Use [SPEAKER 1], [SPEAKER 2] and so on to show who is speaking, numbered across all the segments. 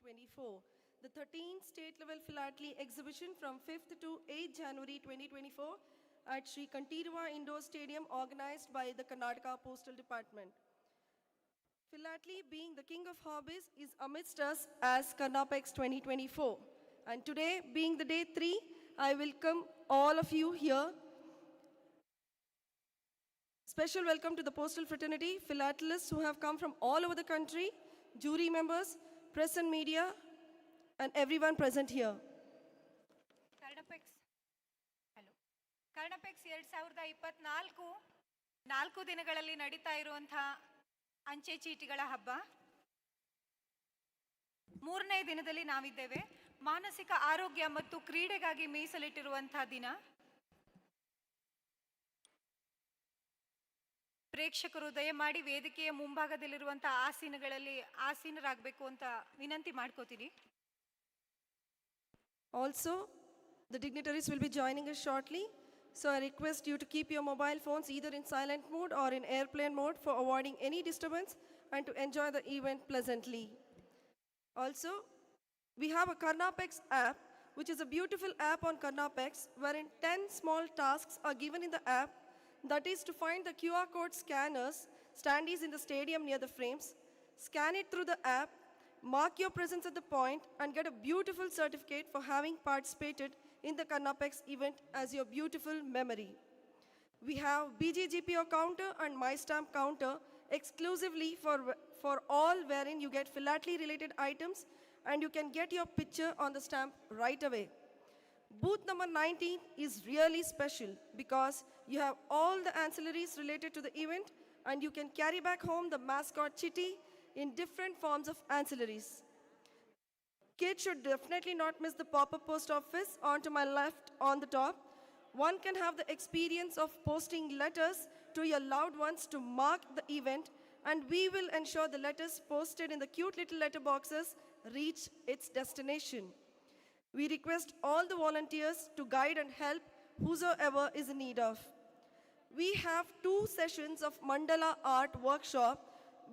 [SPEAKER 1] 2024, the 13th state level philately exhibition from 5th to 8th January 2024 at Sri Kantirva Indoor Stadium organized by the Karnataka Postal Department. Philately, being the king of hobbies, is amidst us as Karnapex-2024. And today, being the day 3, I welcome all of you here. Special welcome to the postal fraternity, philatelists who have come from all over the country, jury members, press and media, and everyone present here.
[SPEAKER 2] Karnapex 2024 4 ದಿನಗಳಲ್ಲಿ ನಡೀತಾ ಇರುವಂತಹ ಅಂಚೆ ಚೀಟಿಗಳ ಹಬ್ಬ. 3ನೇ ದಿನದಲ್ಲಿ ನಾವಿದ್ದೇವೆ. ಮಾನಸಿಕ ಆರೋಗ್ಯ ಮತ್ತು ಕ್ರೀಡೆಗಾಗಿ ಮೀಸಲಿಟ್ಟಿರುವಂತಹ ದಿನ. ಪ್ರೇಕ್ಷಕರು ದಯಮಾಡಿ ವೇದಿಕೆಯ ಮುಂಭಾಗದಲ್ಲಿರುವಂತಹ ಆಸೀನಗಳಲ್ಲಿ ಆಸೀನರಾಗಬೇಕು ಅಂತ ವಿನಂತಿ ಮಾಡ್ಕೋತೀನಿ.
[SPEAKER 1] Also, the dignitaries will be joining us shortly. So I request you to keep your mobile phones either in silent mode or in airplane mode for avoiding any disturbance and to enjoy the event pleasantly. Also, we have a Karnapex app, which is a beautiful app on Karnapex, wherein 10 small tasks are given in the app. That is to find the QR code scanners, standees in the stadium near the frames, scan it through the app, mark your presence at the point, and get a beautiful certificate for having participated in the Karnapex event as your beautiful memory. We have BGGPO counter and MyStamp counter exclusively for all, wherein you get philately related items and you can get your picture on the stamp right away. Booth number 19 is really special because you have all the ancillaries related to the event and you can carry back home the mascot chitty in different forms of ancillaries. Kids should definitely not miss the pop-up post office onto my left on the top. One can have the experience of posting letters to your loved ones to mark the event, and we will ensure the letters posted in the cute little letter boxes reach its destination. We request all the volunteers to guide and help whosoever is in need of. We have 2 sessions of Mandala Art Workshop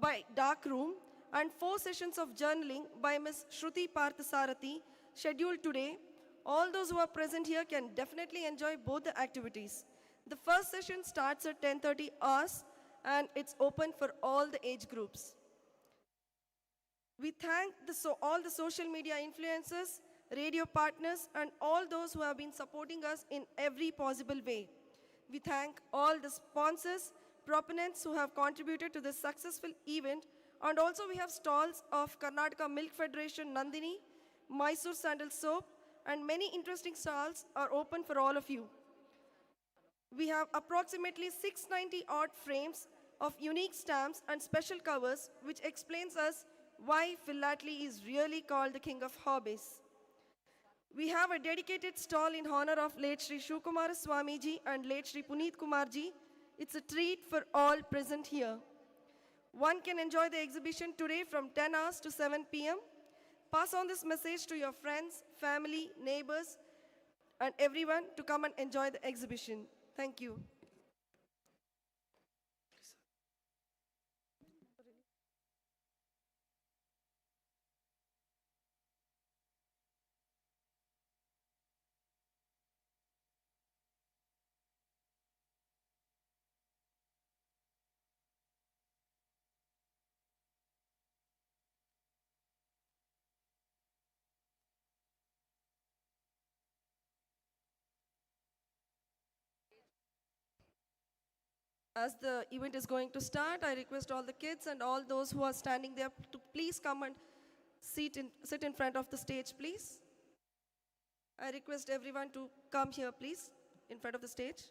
[SPEAKER 1] by Dark Room and 4 sessions of journaling by Ms. Shruti Parthasarathi scheduled today. All those who are present here can definitely enjoy both the activities. The first session starts at 10:30 hours and it's open for all the age groups. We thank all the social media influencers, radio partners, and all those who have been supporting us in every possible way. We thank all the sponsors, proponents who have contributed to this successful event, and also we have stalls of Karnataka Milk Federation Nandini, Mysore Sandal Soap, and many interesting stalls are open for all of you. We have approximately 690 odd frames of unique stamps and special covers which explains us why philately is really called the king of hobbies. We have a dedicated stall in honor of late Sri Shukumar Swamiji and late Sri Puneet Kumarji. It's a treat for all present here. One can enjoy the exhibition today from 10 hours to 7 p.m. Pass on this message to your friends, family, neighbors, and everyone to come and enjoy the exhibition. Thank you. As the event is going to start, I request all the kids and all those who are standing there to please come and sit in front of the stage, please. I request everyone to come here, please, in front of the stage.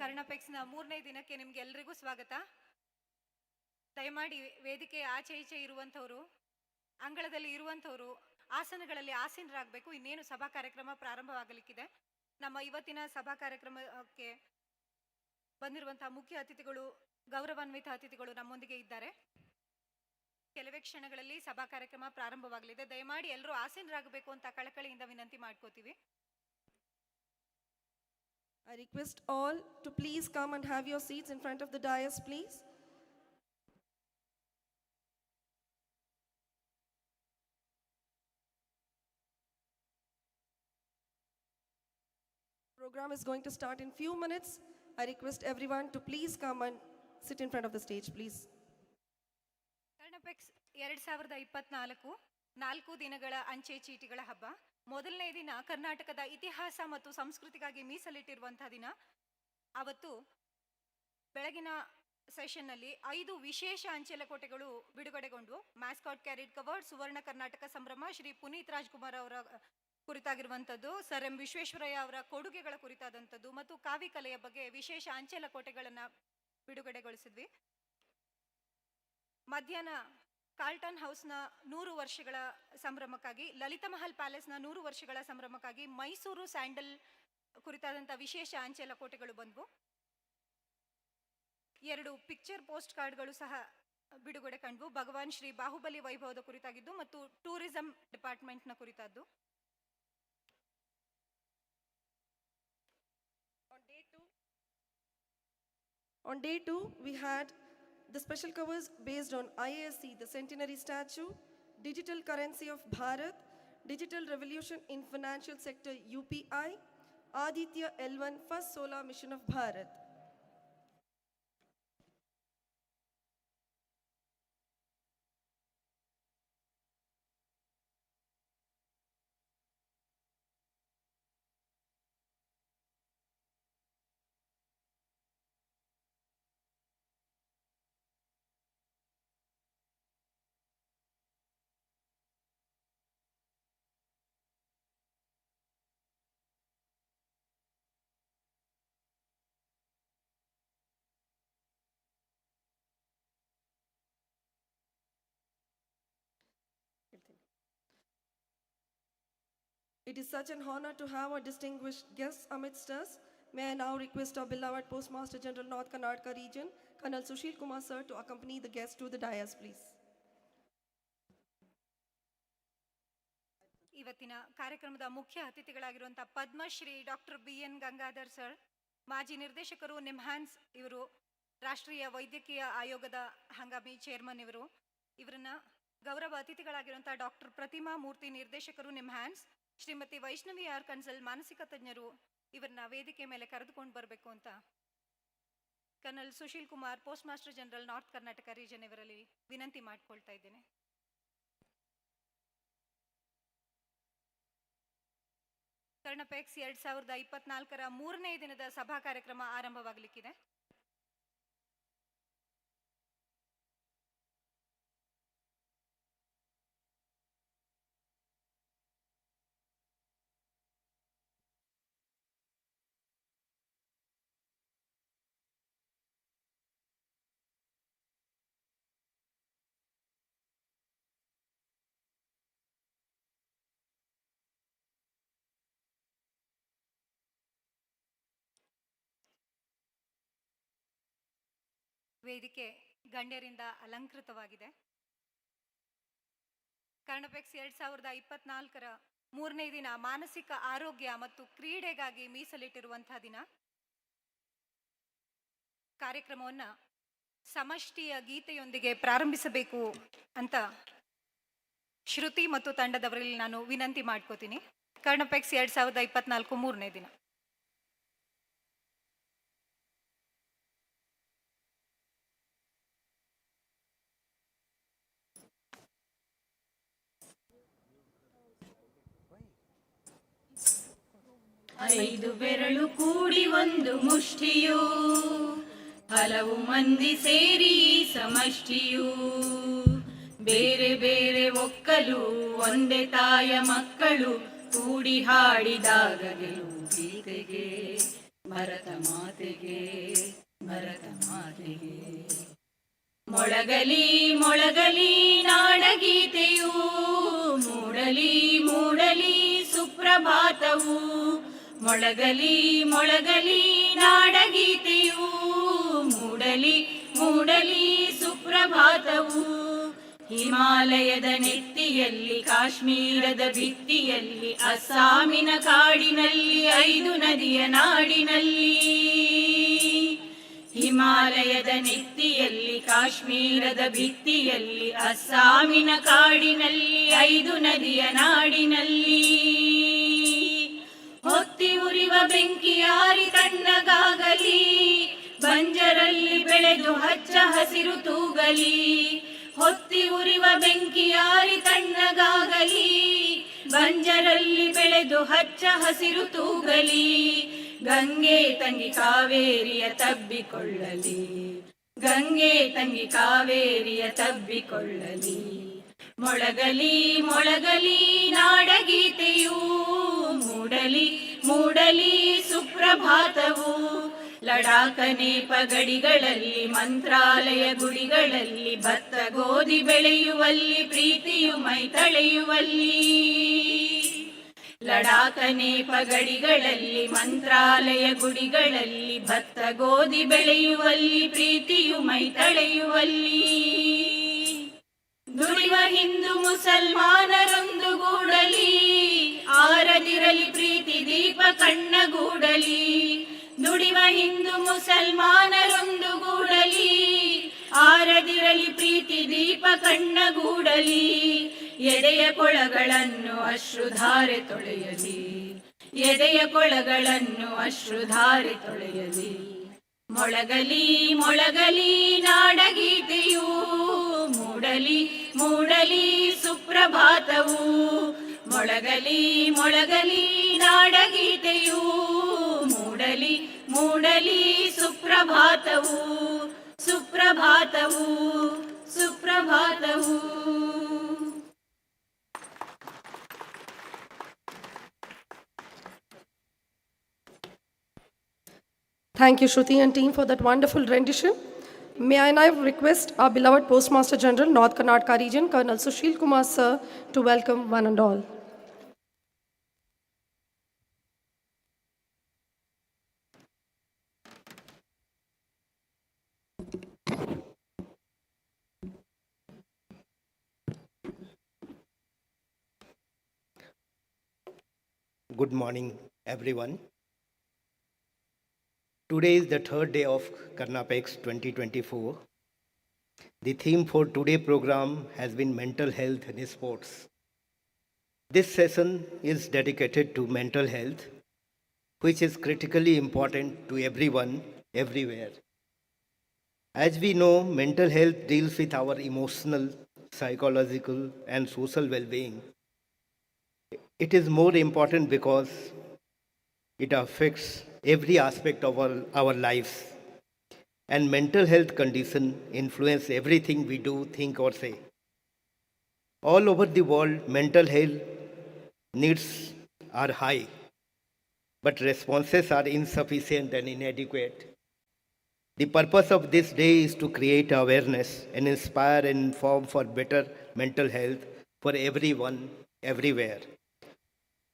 [SPEAKER 2] ಕರ್ನಾಪೆಕ್ಸ್ನ 3ನೇ ದಿನಕ್ಕೆ ನಿಮ್ಗೆಲ್ಲರಿಗೂ ಸ್ವಾಗತ. ದಯಮಾಡಿ ವೇದಿಕೆ ಆಚೆ ಈಚೆ ಇರುವಂಥವರು, ಅಂಗಳದಲ್ಲಿ ಇರುವಂಥವರು ಆಸನಗಳಲ್ಲಿ ಆಸೀನರಾಗಬೇಕು. ಇನ್ನೇನು ಸಭಾ ಕಾರ್ಯಕ್ರಮ ಪ್ರಾರಂಭವಾಗಲಿಕ್ಕಿದೆ. ನಮ್ಮ ಇವತ್ತಿನ ಸಭಾ ಕಾರ್ಯಕ್ರಮಕ್ಕೆ ಬಂದಿರುವಂತಹ ಮುಖ್ಯ ಅತಿಥಿಗಳು, ಗೌರವಾನ್ವಿತ ಅತಿಥಿಗಳು ನಮ್ಮೊಂದಿಗೆ ಇದ್ದಾರೆ. ಕೆಲವೇ ಕ್ಷಣಗಳಲ್ಲಿ ಸಭಾ ಕಾರ್ಯಕ್ರಮ ಪ್ರಾರಂಭವಾಗಲಿದೆ. ದಯಮಾಡಿ ಎಲ್ಲರೂ ಆಸೀನರಾಗಬೇಕು ಅಂತ ಕಳಕಳಿಯಿಂದ ವಿನಂತಿ ಮಾಡ್ಕೋತೀವಿ.
[SPEAKER 1] I request all to please come and have your seats in front of the dais, please. Program is going to start in few minutes. I request everyone to please come and sit in front of the stage, please.
[SPEAKER 2] ಕರ್ಣಪೆಕ್ಸ್ 2024 4 ದಿನಗಳ ಅಂಚೆ ಚೀಟಿಗಳ ಹಬ್ಬ. ಮೊದಲನೇ ದಿನ ಕರ್ನಾಟಕದ ಇತಿಹಾಸ ಮತ್ತು ಸಂಸ್ಕೃತಿಗಾಗಿ ಮೀಸಲಿಟ್ಟಿರುವಂತಹ ದಿನ. ಅವತ್ತು ಬೆಳಗಿನ ಸೆಷನ್ನಲ್ಲಿ 5 ವಿಶೇಷ ಅಂಚೆಲಕೋಟೆಗಳು ಬಿಡುಗಡೆಗೊಂಡು mascot carried covered, Suvarna Karnataka ಸಂಭ್ರಮ, ಶ್ರೀ ಪುನೀತ್ ರಾಜ್ಕುಮಾರ್ ಅವರ ಕುರಿತಾಗಿರುವಂಥದ್ದು, ಸರ್ ಎಂ ವಿಶ್ವೇಶ್ವರಯ್ಯ ಅವರ ಕೊಡುಗೆಗಳ ಕುರಿತಾದಂಥದ್ದು ಮತ್ತು ಕಾವಿ ಕಲೆಯ ಬಗ್ಗೆ ವಿಶೇಷ ಅಂಚೆಲಕೋಟೆಗಳನ್ನು ಬಿಡುಗಡೆಗೊಳಿಸಿದ್ವಿ. ಮಧ್ಯಾಹ್ನ ಕಾರ್ಲ್ಟನ್ ಹೌಸ್ನ 100 ವರ್ಷಗಳ ಸಂಭ್ರಮಕ್ಕಾಗಿ, ಲಲಿತ ಮಹಲ್ ಪ್ಯಾಲೇಸ್ನ 100 ವರ್ಷಗಳ ಸಂಭ್ರಮಕ್ಕಾಗಿ ಮೈಸೂರು ಸ್ಯಾಂಡಲ್ ಕುರಿತಾದಂಥ ವಿಶೇಷ ಅಂಚೆಲಕೋಟೆಗಳು ಬಂದವು. 2 ಪಿಕ್ಚರ್ ಪೋಸ್ಟ್ ಕಾರ್ಡ್ಗಳು ಸಹ ಬಿಡುಗಡೆ ಕಂಡ್ವು. ಭಗವಾನ್ ಶ್ರೀ ಬಾಹುಬಲಿ ವೈಭವದ ಕುರಿತಾಗಿದ್ದು ಮತ್ತು ಟೂರಿಸಂ ಡಿಪಾರ್ಟ್ಮೆಂಟ್ನ ಕುರಿತಾದ್ದು.
[SPEAKER 1] On day 2, we had the special covers based on IASC, the centenary statue, digital currency of Bharat, digital revolution in financial sector UPI, Aditya L1 first solar mission of Bharat. It is such an honor to have our distinguished guests amidst us. May I now request our beloved Postmaster General North Karnataka Region, Colonel Sushil Kumar sir, to accompany the guests to the dais, please.
[SPEAKER 2] ಇವತ್ತಿನ ಕಾರ್ಯಕ್ರಮದ ಮುಖ್ಯ ಅತಿಥಿಗಳಾಗಿರುವಂತಹ Padmashri doctor BN Gangadhar sir, ಮಾಜಿ ನಿರ್ದೇಶಕರು ನಿಮ್ಹಾನ್ಸ್ ಇವರು, ರಾಷ್ಟ್ರೀಯ ವೈದ್ಯಕೀಯ ಆಯೋಗದ ಹಂಗಾಮಿ ಚೇರ್ಮನ್ ಇವರು. ಇವರನ್ನ ಗೌರವ ಅತಿಥಿಗಳಾಗಿರುವಂತಹ ಡಾಕ್ಟರ್ ಪ್ರತಿಮಾ ಮೂರ್ತಿ, ನಿರ್ದೇಶಕರು ನಿಮ್ಹಾನ್ಸ್, ಶ್ರೀಮತಿ ವೈಷ್ಣವಿ ಆರ್ ಕನ್ಸಲ್, ಮಾನಸಿಕ ತಜ್ಞರು, ಇವರನ್ನ ವೇದಿಕೆ ಮೇಲೆ ಕರೆದುಕೊಂಡು ಬರಬೇಕು ಅಂತ colonel Sushil Kumar, post master general north Karnataka region, ಇವರಲ್ಲಿ ವಿನಂತಿ ಮಾಡಿಕೊಳ್ತಾ ಇದ್ದೇನೆ. ಕರ್ಣಪೆಕ್ಸ್ 2024 3ನೇ ದಿನದ ಸಭಾ ಕಾರ್ಯಕ್ರಮ ಆರಂಭವಾಗಲಿಕ್ಕಿದೆ. ವೇದಿಕೆ ಗಣ್ಯರಿಂದ ಅಲಂಕೃತವಾಗಿದೆ. ಕರ್ಣಪೆಕ್ಸ್ 2024 3ನೇ ದಿನ ಮಾನಸಿಕ ಆರೋಗ್ಯ ಮತ್ತು ಕ್ರೀಡೆಗಾಗಿ ಮೀಸಲಿಟ್ಟಿರುವಂತಹ ದಿನ. ಕಾರ್ಯಕ್ರಮವನ್ನು ಸಮಷ್ಟಿಯ ಗೀತೆಯೊಂದಿಗೆ ಪ್ರಾರಂಭಿಸಬೇಕು ಅಂತ ಶ್ರುತಿ ಮತ್ತು ತಂಡದವರಲ್ಲಿ ನಾನು ವಿನಂತಿ ಮಾಡ್ಕೋತೀನಿ. ಕರ್ಣಪೆಕ್ಸ್ 2024 3ನೇ ದಿನ.
[SPEAKER 3] ಐದು ಬೆರಳು ಕೂಡಿ ಒಂದು ಮುಷ್ಟಿಯು, ಹಲವು ಮಂದಿ ಸೇರಿ ಸಮಷ್ಟಿಯು, ಬೇರೆ ಬೇರೆ ಒಕ್ಕಲು ಒಂದೇ ತಾಯ ಮಕ್ಕಳು, ಕೂಡಿ ಹಾಡಿದಾಗ ಗೆಲುವು ಗೀತೆಗೆ, ಭರತ ಮಾತೆಗೆ ಭರತ ಮಾತೆಗೆ. ಮೊಳಗಲಿ ಮೊಳಗಲಿ ನಾಡಗೀತೆಯು, ಮೂಡಲಿ ಮೂಡಲಿ ಸುಪ್ರಭಾತವು, ಮೊಳಗಲಿ ಮೊಳಗಲಿ ನಾಡಗೀತೆಯು, ಮೂಡಲಿ ಸುಪ್ರಭಾತವು. ಹಿಮಾಲಯದ ನೆತ್ತಿಯಲ್ಲಿ, ಕಾಶ್ಮೀರದ ಭಿತ್ತಿಯಲ್ಲಿ, ಅಸ್ಸಾಮಿನ ಕಾಡಿನಲ್ಲಿ, 5 ನದಿಯ ನಾಡಿನಲ್ಲಿ. ಹಿಮಾಲಯದ ನೆತ್ತಿಯಲ್ಲಿ, ಕಾಶ್ಮೀರದ ಭಿತ್ತಿಯಲ್ಲಿ, ಅಸ್ಸಾಮಿನ ಕಾಡಿನಲ್ಲಿ, 5 ನದಿಯ ನಾಡಿನಲ್ಲಿ. ಹೊತ್ತಿ ಉರಿವ ಬೆಂಕಿಯಾರಿ ತಣ್ಣಗಾಗಲಿ, ಬಂಜರಲ್ಲಿ ಬೆಳೆದು ಹಚ್ಚ ಹಸಿರು ತೂಗಲಿ. ಹೊತ್ತಿ ಉರಿವ ಬೆಂಕಿಯಾರಿ ತಣ್ಣಗಾಗಲಿ, ಬಂಜರಲ್ಲಿ ಬೆಳೆದು ಹಚ್ಚ ಹಸಿರು ತೂಗಲಿ. ಗಂಗೆ ತಂಗಿ ಕಾವೇರಿಯ ತಬ್ಬಿಕೊಳ್ಳಲಿ, ಗಂಗೆ ತಂಗಿ ಕಾವೇರಿಯ ತಬ್ಬಿಕೊಳ್ಳಲಿ. ಮೊಳಗಲಿ ಮೊಳಗಲಿ ನಾಡಗೀತೆಯೂ, ಮೂಡಲಿ ಮೂಡಲಿ ಸುಪ್ರಭಾತವು. ಲಡಾಖ ನೇಪ ಗಡಿಗಳಲ್ಲಿ, ಮಂತ್ರಾಲಯ ಗುಡಿಗಳಲ್ಲಿ, ಭತ್ತ ಗೋಧಿ ಬೆಳೆಯುವಲ್ಲಿ, ಪ್ರೀತಿಯು ಮೈ ತಳೆಯುವಲ್ಲಿ. ಲಡಾಖ ನೇಪ ಗಡಿಗಳಲ್ಲಿ, ಮಂತ್ರಾಲಯ ಗುಡಿಗಳಲ್ಲಿ, ಭತ್ತ ಗೋಧಿ ಬೆಳೆಯುವಲ್ಲಿ, ಪ್ರೀತಿಯು ಮೈ ತಳೆಯುವಲ್ಲಿ. ದುಡಿವ ಹಿಂದೂ ಮುಸಲ್ಮಾನರೊಂದು ಗೂಡಲಿ, ಆರದಿರಲಿ ಪ್ರೀತಿ ದೀಪ ಕಣ್ಣಗೂಡಲಿ. ದುಡಿವ ಹಿಂದೂ ಮುಸಲ್ಮಾನರೊಂದು ಗೂಡಲಿ, ಆರದಿರಲಿ ಪ್ರೀತಿ ದೀಪ ಕಣ್ಣಗೂಡಲಿ. ಎದೆಯ ಕೊಳಗಳನ್ನು ಅಶ್ರುಧಾರೆ ತೊಳೆಯಲಿ, ಎದೆಯ ಕೊಳಗಳನ್ನು ಅಶ್ರುಧಾರೆ ತೊಳೆಯಲಿ. ಮೊಳಗಲಿ ಮೊಳಗಲಿ ನಾಡಗೀತೆಯೂ, ಮೂಡಲಿ ಮೂಡಲಿ ಸುಪ್ರಭಾತವು. ಮೊಳಗಲಿ ಮೊಳಗಲಿ ನಾಡಗೀತೆಯೂ, ಮೂಡಲಿ ಮೂಡಲಿ ಸುಪ್ರಭಾತವು. ಸುಪ್ರಭಾತವು ಸುಪ್ರಭಾತವು.
[SPEAKER 1] Thank you, Shruti and team, for that wonderful rendition. May I now request our beloved Postmaster General, North Karnataka Region, Colonel Sushil Kumar Sir, to welcome one and all.
[SPEAKER 4] Good morning, everyone. Today is the third day of Karnapex-2024. The theme for today's program has been mental health in sports. This session is dedicated to mental health, which is critically important to everyone, everywhere. As we know, mental health deals with our emotional, psychological, and social well-being. It is more important because it affects every aspect of our lives, and mental health condition influence everything we do, think, or say. All over the world, mental health needs are high, but responses are insufficient and inadequate. The purpose of this day is to create awareness and inspire and inform for better mental health for everyone, everywhere.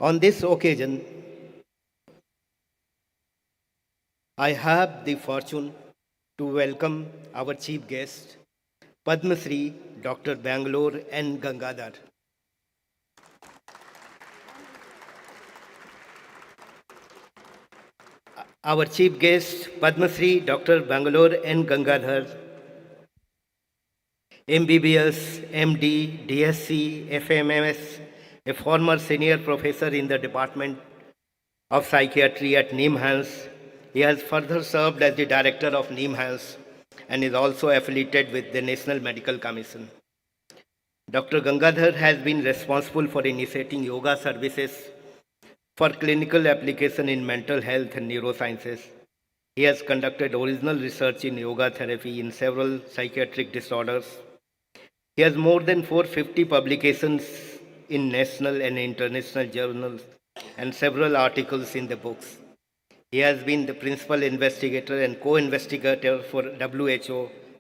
[SPEAKER 4] On this occasion, I have the fortune to welcome our chief guest, Padma Shri Dr. Bangalore N. Gangadhar. Our chief guest, Padma Shri Dr. Bangalore N. Gangadhar, MBBS, MD, DSc, FMS, a former senior professor in the Department of Psychiatry at NIMHANS. He has further served as the director of NIMHANS and is also affiliated with the National Medical Commission. Dr. Gangadhar has been responsible for initiating yoga services for clinical application in mental health and neurosciences. He has conducted original research in yoga therapy in several psychiatric disorders. He has more than 450 publications in national and international journals and several articles in the books. He has been the principal investigator and co-investigator for WHO,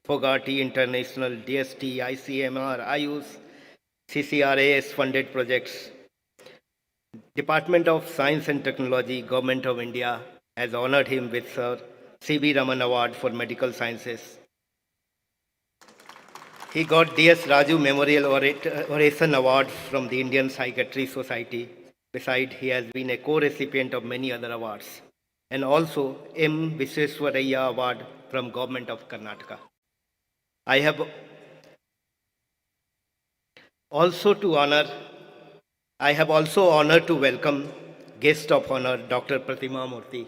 [SPEAKER 4] Fogarty International, DST, ICMR, IUS, CCRAS funded projects. Department of Science and Technology, Government of India has honored him with Sir C.V. Raman Award for Medical Sciences. He got DS Raju Memorial Oration Award from the Indian Psychiatry Society. Besides, he has been a co-recipient of many other awards, and also M. Visvesvaraya Award from Government of Karnataka. I have also honored to welcome guest of honor Dr. Pratima Murthy.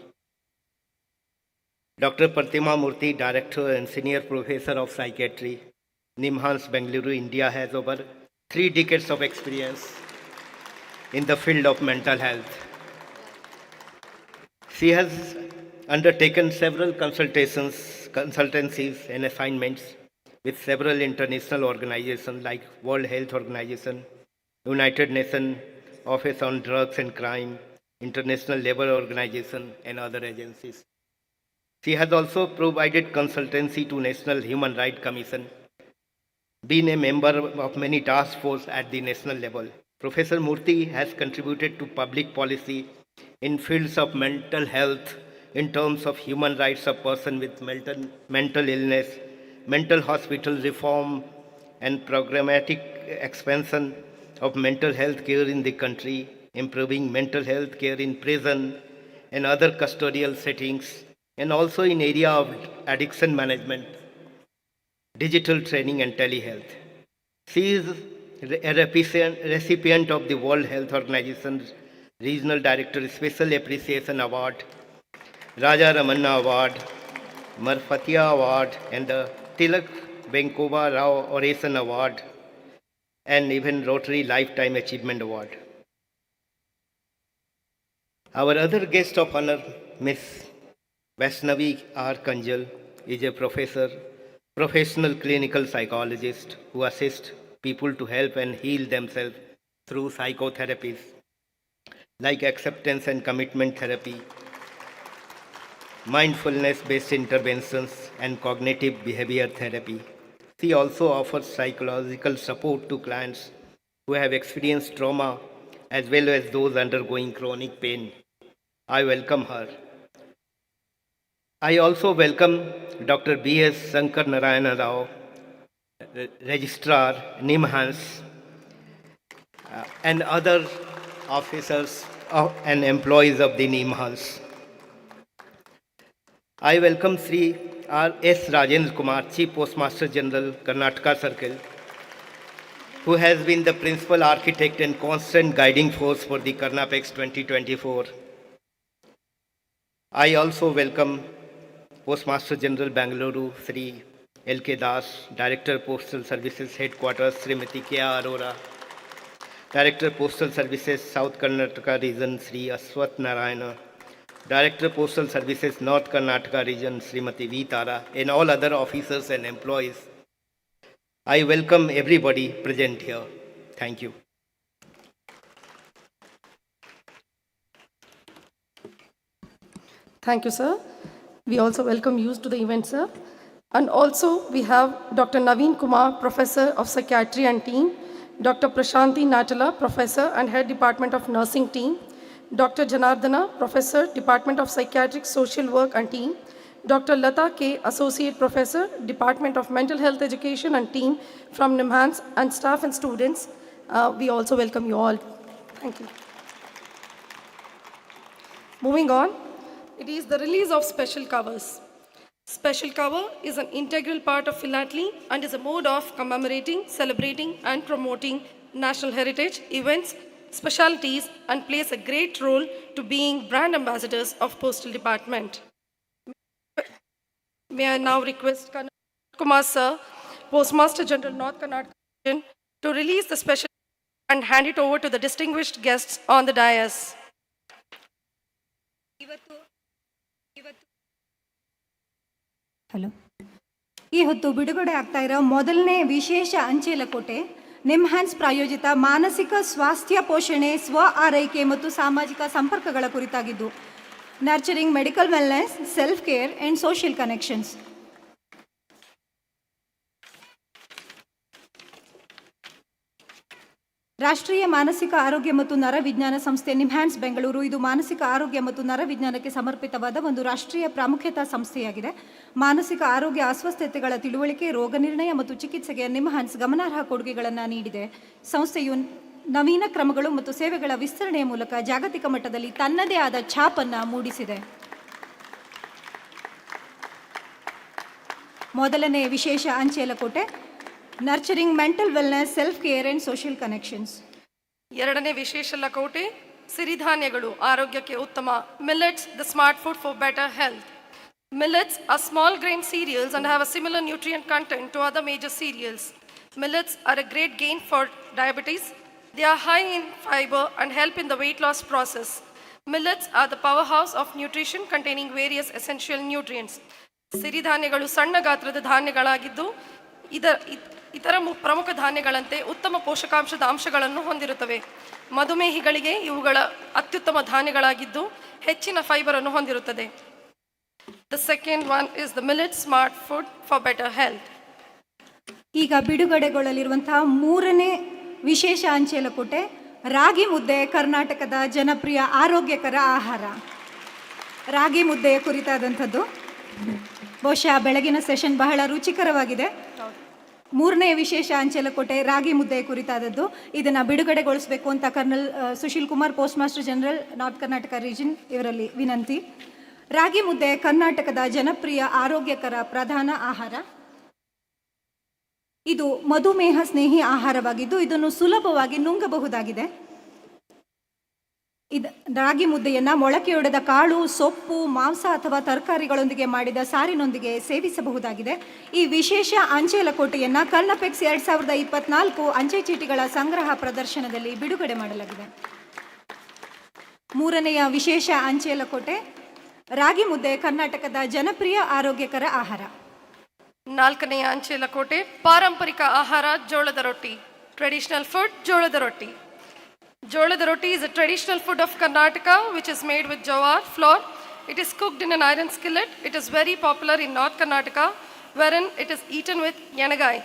[SPEAKER 4] Dr. Pratima Murthy, Director and Senior Professor of Psychiatry, NIMHANS, Bengaluru, India, has over 3 decades of experience in the field of mental health. She has undertaken several consultancies and assignments with several international organizations like World Health Organization, United Nations Office on Drugs and Crime, International Labour Organization, and other agencies. She has also provided consultancy to National Human Rights Commission, been a member of many task forces at the national level. Professor Murthy has contributed to public policy in fields of mental health in terms of human rights of persons with mental illness, mental hospital reform, and programmatic expansion of mental health care in the country, improving mental health care in prison and other custodial settings, and also in area of addiction management, digital training, and telehealth. She is a recipient of the World Health Organization's Regional Director Special Appreciation Award, Raja Ramanna Award, Marfatia Award, and the Tilak Venkova Rao Oration Award, and even Rotary Lifetime Achievement Award. Our other guest of honor, Ms. Vaishnavi R. Kanjal, is a professional clinical psychologist who assists people to help and heal themselves through psychotherapies like acceptance and commitment therapy, mindfulness-based interventions, and cognitive behavior therapy. She also offers psychological support to clients who have experienced trauma as well as those undergoing chronic pain. I welcome her. I also welcome Dr. B.S. Sankar Narayana Rao, Registrar, NIMHANS, and other officers and employees of the NIMHANS. I welcome Sri R. S. Rajendra Kumar, Chief Postmaster General, Karnataka Circle, who has been the principal architect and constant guiding force for the Karnapex-2024. I also welcome Postmaster General Bengaluru, Sri L.K. Das, Director Postal Services Headquarters, Srimati K.A. Arora, Director Postal Services South Karnataka Region, Sri Aswath Narayana, Director Postal Services North Karnataka Region, Srimati V. Tara, and all other officers and employees. I welcome everybody present here. Thank you.
[SPEAKER 1] Thank you, sir. We also welcome you to the event, sir. And also we have Dr. Naveen Kumar, Professor of Psychiatry and Team, Dr. Prashanti Natala, Professor and Head Department of Nursing Team, Dr. Janardana, Professor, Department of Psychiatric Social Work and Team, Dr. Lata K, Associate Professor, Department of Mental Health Education and Team from NIMHANS, and staff and students. We also welcome you all. Thank you. Moving on, it is the release of special covers. Special cover is an integral part of philately and is a mode of commemorating, celebrating, and promoting national heritage, events, specialties, and plays a great role to being brand ambassadors of Postal Department. May I now request Kumar Sir, Postmaster General North Karnataka Region, to release the special and hand it over to the distinguished guests on the dais.
[SPEAKER 2] Hello, ಈ ಹೊತ್ತು ಬಿಡುಗಡೆ ಆಗ್ತಾ ಇರೋ ಮೊದಲನೇ ವಿಶೇಷ ಅಂಚೆ ಲಕೋಟೆ ನಿಮ್ಹ್ಯಾನ್ಸ್ ಪ್ರಾಯೋಜಿತ ಮಾನಸಿಕ ಸ್ವಾಸ್ಥ್ಯ ಪೋಷಣೆ, ಸ್ವ ಆರೈಕೆ ಮತ್ತು ಸಾಮಾಜಿಕ ಸಂಪರ್ಕಗಳ ಕುರಿತಾಗಿದ್ದು, nurturing medical wellness, self care and social connections. ರಾಷ್ಟ್ರೀಯ ಮಾನಸಿಕ ಆರೋಗ್ಯ ಮತ್ತು ನರವಿಜ್ಞಾನ ಸಂಸ್ಥೆ ನಿಮ್ಹ್ಯಾನ್ಸ್ ಬೆಂಗಳೂರು ಇದು ಮಾನಸಿಕ ಆರೋಗ್ಯ ಮತ್ತು ನರವಿಜ್ಞಾನಕ್ಕೆ ಸಮರ್ಪಿತವಾದ ಒಂದು ರಾಷ್ಟ್ರೀಯ ಪ್ರಾಮುಖ್ಯತಾ ಸಂಸ್ಥೆಯಾಗಿದೆ. ಮಾನಸಿಕ ಆರೋಗ್ಯ ಅಸ್ವಸ್ಥತೆಗಳ ತಿಳುವಳಿಕೆ, ರೋಗ ನಿರ್ಣಯ ಮತ್ತು ಚಿಕಿತ್ಸೆಗೆ ನಿಮ್ಹ್ಯಾನ್ಸ್ ಗಮನಾರ್ಹ ಕೊಡುಗೆಗಳನ್ನು ನೀಡಿದೆ. ಸಂಸ್ಥೆಯು ನವೀನ ಕ್ರಮಗಳು ಮತ್ತು ಸೇವೆಗಳ ವಿಸ್ತರಣೆಯ ಮೂಲಕ ಜಾಗತಿಕ ಮಟ್ಟದಲ್ಲಿ ತನ್ನದೇ ಆದ ಛಾಪನ್ನು ಮೂಡಿಸಿದೆ. ಮೊದಲನೇ ವಿಶೇಷ ಅಂಚೆಲಕೋಟೆ nurturing mental wellness, self care and social connections.
[SPEAKER 1] ಎರಡನೇ ವಿಶೇಷ ಲಕೋಟೆ ಸಿರಿಧಾನ್ಯಗಳು ಆರೋಗ್ಯಕ್ಕೆ ಉತ್ತಮ. Millets, the smart food for better health. Millets are small grain cereals and have a similar nutrient content to other major cereals. Millets are a great gain for diabetes. They are high in fiber and help in the weight loss process. Millets are the powerhouse of nutrition containing various essential nutrients. ಸಿರಿಧಾನ್ಯಗಳು ಸಣ್ಣ ಗಾತ್ರದ ಧಾನ್ಯಗಳಾಗಿದ್ದು ಇತರ ಪ್ರಮುಖ ಧಾನ್ಯಗಳಂತೆ ಉತ್ತಮ ಪೋಷಕಾಂಶದ ಅಂಶಗಳನ್ನು ಹೊಂದಿರುತ್ತವೆ. ಮಧುಮೇಹಿಗಳಿಗೆ ಇವುಗಳ ಅತ್ಯುತ್ತಮ ಧಾನ್ಯಗಳಾಗಿದ್ದು ಹೆಚ್ಚಿನ ಫೈಬರ್ ಅನ್ನು ಹೊಂದಿರುತ್ತದೆ. The second one is the millet smart food for better health.
[SPEAKER 2] ಈಗ ಬಿಡುಗಡೆಗೊಳ್ಳಲಿರುವಂತಹ ಮೂರನೇ ವಿಶೇಷ ಅಂಚೆಲಕೋಟೆ ರಾಗಿ ಮುದ್ದೆ, ಕರ್ನಾಟಕದ ಜನಪ್ರಿಯ ಆರೋಗ್ಯಕರ ಆಹಾರ. ರಾಗಿ ಮುದ್ದೆಯ ಕುರಿತಾದಂಥದ್ದು. ಬಹುಶಃ ಬೆಳಗಿನ ಸೆಷನ್ ಬಹಳ ರುಚಿಕರವಾಗಿದೆ. ಮೂರನೇ ವಿಶೇಷ ಅಂಚೆಲಕೋಟೆ ರಾಗಿ ಮುದ್ದೆ ಕುರಿತಾದದ್ದು. ಇದನ್ನು ಬಿಡುಗಡೆಗೊಳಿಸಬೇಕು ಅಂತ colonel Sushil Kumar, post master general, north Karnataka region, ಇವರಲ್ಲಿ ವಿನಂತಿ. ರಾಗಿ ಮುದ್ದೆ ಕರ್ನಾಟಕದ ಜನಪ್ರಿಯ ಆರೋಗ್ಯಕರ ಪ್ರಧಾನ ಆಹಾರ. ಇದು ಮಧುಮೇಹ ಸ್ನೇಹಿ ಆಹಾರವಾಗಿದ್ದು ಇದನ್ನು ಸುಲಭವಾಗಿ ನುಂಗಬಹುದಾಗಿದೆ. ರಾಗಿ ಮುದ್ದೆಯನ್ನು ಮೊಳಕೆಯೊಡೆದ ಕಾಳು, ಸೊಪ್ಪು, ಮಾಂಸ ಅಥವಾ ತರಕಾರಿಗಳೊಂದಿಗೆ ಮಾಡಿದ ಸಾರಿನೊಂದಿಗೆ ಸೇವಿಸಬಹುದಾಗಿದೆ. ಈ ವಿಶೇಷ ಅಂಚೆಲಕೋಟೆಯನ್ನು ಕರ್ನಪೆಕ್ಸ್ 2024 ಅಂಚೆ ಚೀಟಿಗಳ ಸಂಗ್ರಹ ಪ್ರದರ್ಶನದಲ್ಲಿ ಬಿಡುಗಡೆ ಮಾಡಲಾಗಿದೆ. ಮೂರನೆಯ ವಿಶೇಷ ಅಂಚೆಲಕೋಟೆ ರಾಗಿ ಮುದ್ದೆ ಕರ್ನಾಟಕದ ಜನಪ್ರಿಯ ಆರೋಗ್ಯಕರ ಆಹಾರ.
[SPEAKER 1] ನಾಲ್ಕನೆಯ ಅಂಚೆಲಕೋಟೆ ಪಾರಂಪರಿಕ ಆಹಾರ ಜೋಳದ ರೊಟ್ಟಿ. ಟ್ರೆಡಿಷನಲ್ ಫುಡ್ ಜೋಳದ ರೊಟ್ಟಿ. Jolada roti is a traditional food of Karnataka which is made with jowar flour. It is cooked in an iron skillet. It is very popular in North Karnataka wherein it is eaten with yanagai.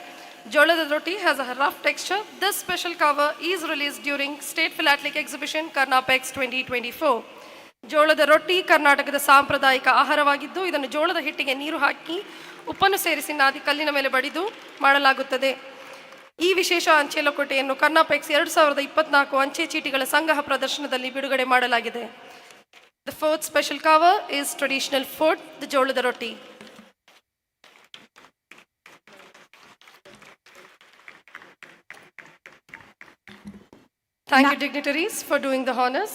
[SPEAKER 1] Jolada roti has a rough texture. This special cover is released during State Philatelic Exhibition Karnapex-2024. ಜೋಳದ ರೊಟ್ಟಿ ಕರ್ನಾಟಕದ ಸಾಂಪ್ರದಾಯಿಕ ಆಹಾರವಾಗಿದ್ದು ಇದನ್ನು ಜೋಳದ ಹಿಟ್ಟಿಗೆ ನೀರು ಹಾಕಿ ಉಪ್ಪನ್ನು ಸೇರಿಸಿ ನಾದಿ ಕಲ್ಲಿನ ಮೇಲೆ ಬಡಿದು ಮಾಡಲಾಗುತ್ತದೆ. ಈ ವಿಶೇಷ ಅಂಚೆಲಕೋಟೆಯನ್ನು ಕರ್ನಾಪೆಕ್ಸ್ 2024 ಅಂಚೆ ಚೀಟಿಗಳ ಸಂಗ್ರಹ ಪ್ರದರ್ಶನದಲ್ಲಿ ಬಿಡುಗಡೆ ಮಾಡಲಾಗಿದೆ. The fourth special cover is traditional food, the ಜೋಳದ ರೊಟ್ಟಿ. Thank you, dignitaries, for doing the honors.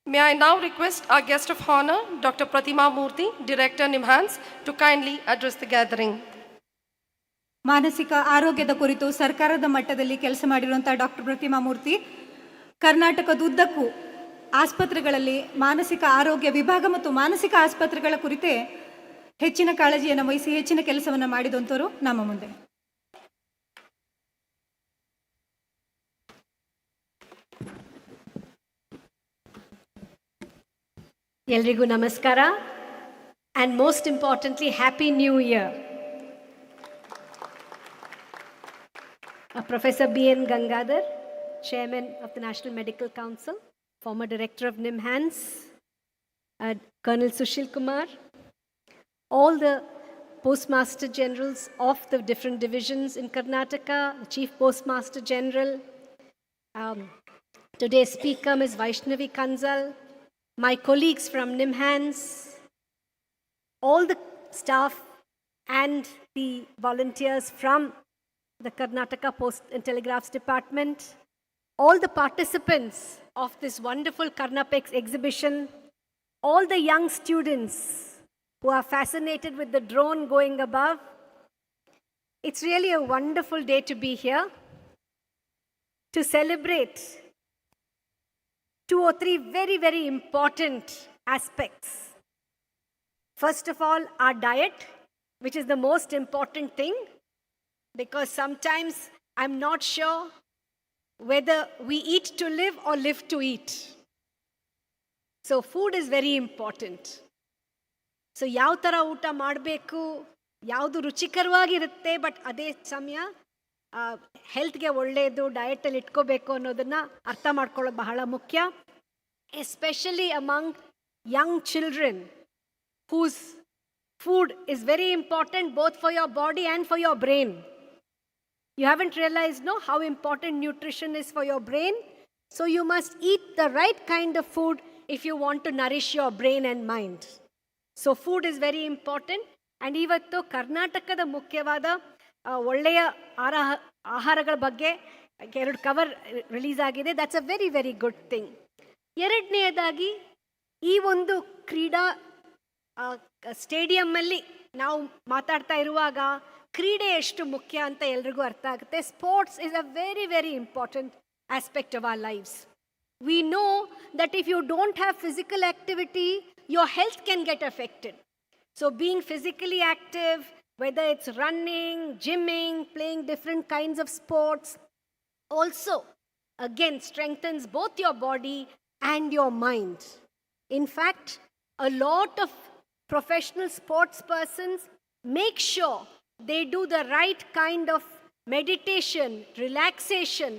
[SPEAKER 1] May I now request our guest of honor, Dr. Pratima Murthy, Director NIMHANS, to kindly address the gathering.
[SPEAKER 2] ಮಾನಸಿಕ ಆರೋಗ್ಯದ ಕುರಿತು ಸರ್ಕಾರದ ಮಟ್ಟದಲ್ಲಿ ಕೆಲಸ ಮಾಡಿರುವಂಥ doctor Pratima ಮೂರ್ತಿ ಕರ್ನಾಟಕದುದ್ದಕ್ಕೂ ಆಸ್ಪತ್ರೆಗಳಲ್ಲಿ ಮಾನಸಿಕ ಆರೋಗ್ಯ ವಿಭಾಗ ಮತ್ತು ಮಾನಸಿಕ ಆಸ್ಪತ್ರೆಗಳ ಕುರಿತೇ ಹೆಚ್ಚಿನ ಕಾಳಜಿಯನ್ನು ವಹಿಸಿ ಹೆಚ್ಚಿನ ಕೆಲಸವನ್ನು ಮಾಡಿದಂಥವರು ನಮ್ಮ ಮುಂದೆ.
[SPEAKER 5] ಎಲ್ರಿಗೂ ನಮಸ್ಕಾರ and most importantly Happy New Year. Professor B.N. Gangadhar, Chairman of the National Medical Council, former Director of NIMHANS, Colonel Sushil Kumar, all the Postmaster Generals of the different divisions in Karnataka, the Chief Postmaster General, today's speaker Ms. Vaishnavi Kanzal, my colleagues from NIMHANS, all the staff and the volunteers from the Karnataka Post and Telegraphs Department, all the participants of this wonderful Karnapex exhibition, all the young students who are fascinated with the drone going above. It's really a wonderful day to be here to celebrate 2 or 3 very, very important aspects. First of all, our diet, which is the most important thing, because sometimes I'm not sure whether we eat to live or live to eat. So food is very important. So ಯಾವ ಥರ ಊಟ ಮಾಡಬೇಕು, ಯಾವುದು ರುಚಿಕರವಾಗಿರುತ್ತೆ, but ಅದೇ ಸಮಯ ಹೆಲ್ತ್ಗೆ ಒಳ್ಳೆಯದು, ಡಯಟಲ್ಲಿ ಇಟ್ಕೋಬೇಕು ಅನ್ನೋದನ್ನು ಅರ್ಥ ಮಾಡ್ಕೊಳ್ಳೋದು ಬಹಳ ಮುಖ್ಯ. Especially among young children whose food is very important both for your body and for your brain. You haven't realized, no, how important nutrition is for your brain. So you must eat the right kind of food if you want to nourish your brain and mind. So food is very important. And ಇವತ್ತು ಕರ್ನಾಟಕದ ಮುಖ್ಯವಾದ ಒಳ್ಳೆಯ ಆಹಾರಗಳ ಬಗ್ಗೆ 2 cover release ಆಗಿದೆ. That's a very very good thing. ಎರಡನೆಯದಾಗಿ ಈ ಒಂದು ಕ್ರೀಡಾ ಸ್ಟೇಡಿಯಮ್ಮಲ್ಲಿ ನಾವು ಮಾತಾಡ್ತಾ ಇರುವಾಗ ಕ್ರೀಡೆ ಎಷ್ಟು ಮುಖ್ಯ ಅಂತ ಎಲ್ರಿಗೂ ಅರ್ಥ ಆಗುತ್ತೆ. Sports is a very very important aspect of our lifes. We know that if you don't have physical activity, your health can get affected. So being physically active, whether it's running, gymming, playing different kinds of sports, also again strengthens both your body and your mind. In fact, a lot of professional sports persons make sure they do the right kind of meditation, relaxation.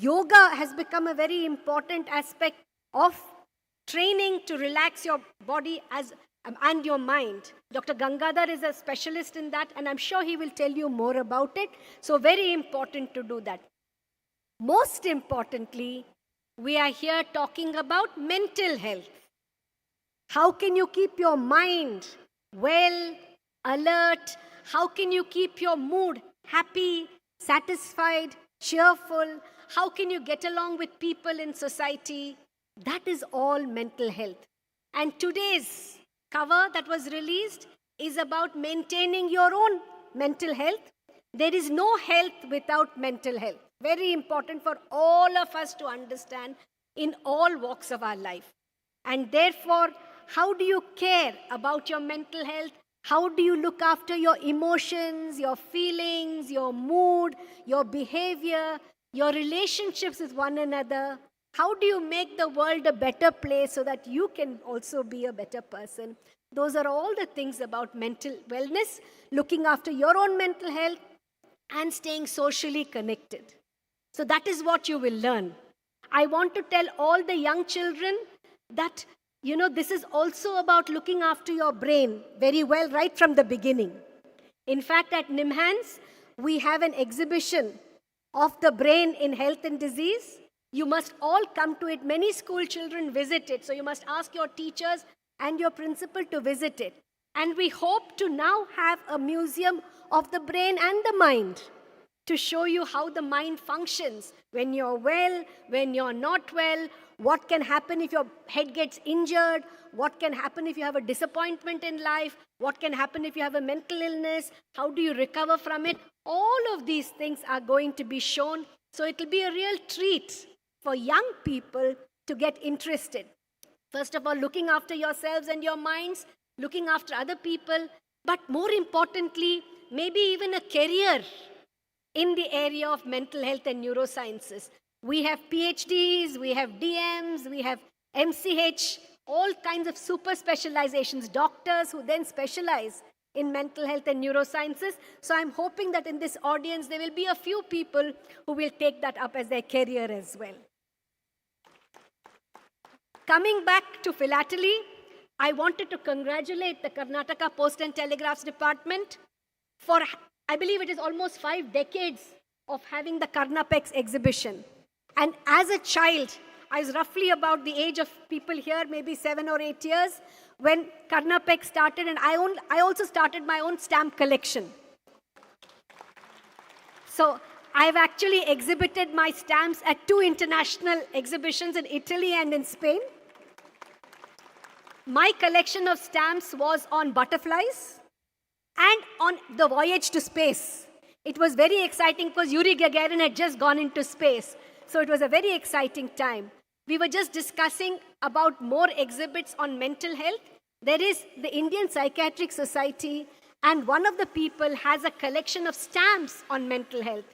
[SPEAKER 5] Yoga has become a very important aspect of training to relax your body and your mind. Dr. Gangadhar is a specialist in that, and I'm sure he will tell you more about it. So very important to do that. Most importantly, we are here talking about mental health. How can you keep your mind well, alert? How can you keep your mood happy, satisfied, cheerful? How can you get along with people in society? That is all mental health. And today's cover that was released is about maintaining your own mental health. There is no health without mental health. Very important for all of us to understand in all walks of our life. And therefore, how do you care about your mental health? How do you look after your emotions, your feelings, your mood, your behavior, your relationships with one another? How do you make the world a better place so that you can also be a better person? Those are all the things about mental wellness, looking after your own mental health and staying socially connected. So that is what you will learn. I want to tell all the young children that, this is also about looking after your brain very well right from the beginning. In fact, at NIMHANS, we have an exhibition of the brain in health and disease. You must all come to it. Many school children visit it. So you must ask your teachers and your principal to visit it. And we hope to now have a museum of the brain and the mind to show you how the mind functions when you're well, when you're not well, what can happen if your head gets injured, what can happen if you have a disappointment in life, what can happen if you have a mental illness, how do you recover from it. All of these things are going to be shown. So it will be a real treat for young people to get interested. First of all, looking after yourselves and your minds, looking after other people, but more importantly, maybe even a career in the area of mental health and neurosciences. We have PhDs, we have DMs, we have MCH, all kinds of super specializations, doctors who then specialize in mental health and neurosciences. So I'm hoping that in this audience, there will be a few people who will take that up as their career as well. Coming back to philately, I wanted to congratulate the Karnataka Post and Telegraphs Department for, I believe it is almost 5 decades of having the Karnapex exhibition. And as a child, I was roughly about the age of people here, maybe 7 or 8 years, when Karnapex started, and I also started my own stamp collection. So I've actually exhibited my stamps at 2 international exhibitions in Italy and in Spain. My collection of stamps was on butterflies and on the voyage to space. It was very exciting because Yuri Gagarin had just gone into space. So it was a very exciting time. We were just discussing about more exhibits on mental health. There is the Indian Psychiatric Society, and one of the people has a collection of stamps on mental health.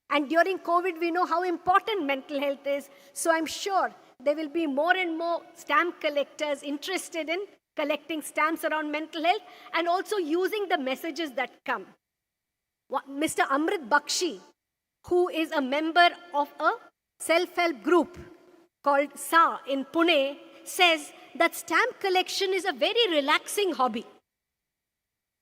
[SPEAKER 5] And during COVID, we know how important mental health is. So I'm sure there will be more and more stamp collectors interested in collecting stamps around mental health and also using the messages that come. Mr. Amrit Bakshi, who is a member of a self-help group called SA in Pune, says that stamp collection is a very relaxing hobby.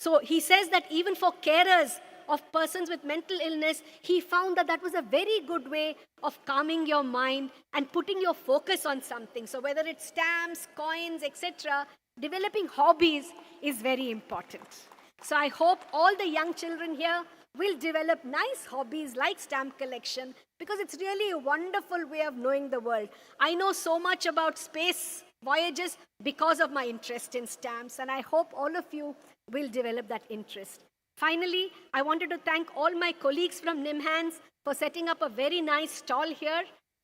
[SPEAKER 5] So he says that even for carers of persons with mental illness, he found that that was a very good way of calming your mind and putting your focus on something. So whether it's stamps, coins, etc., developing hobbies is very important. So I hope all the young children here will develop nice hobbies like stamp collection, because it's really a wonderful way of knowing the world. I know so much about space voyages because of my interest in stamps, and I hope all of you will develop that interest. Finally, I wanted to thank all my colleagues from NIMHANS for setting up a very nice stall here.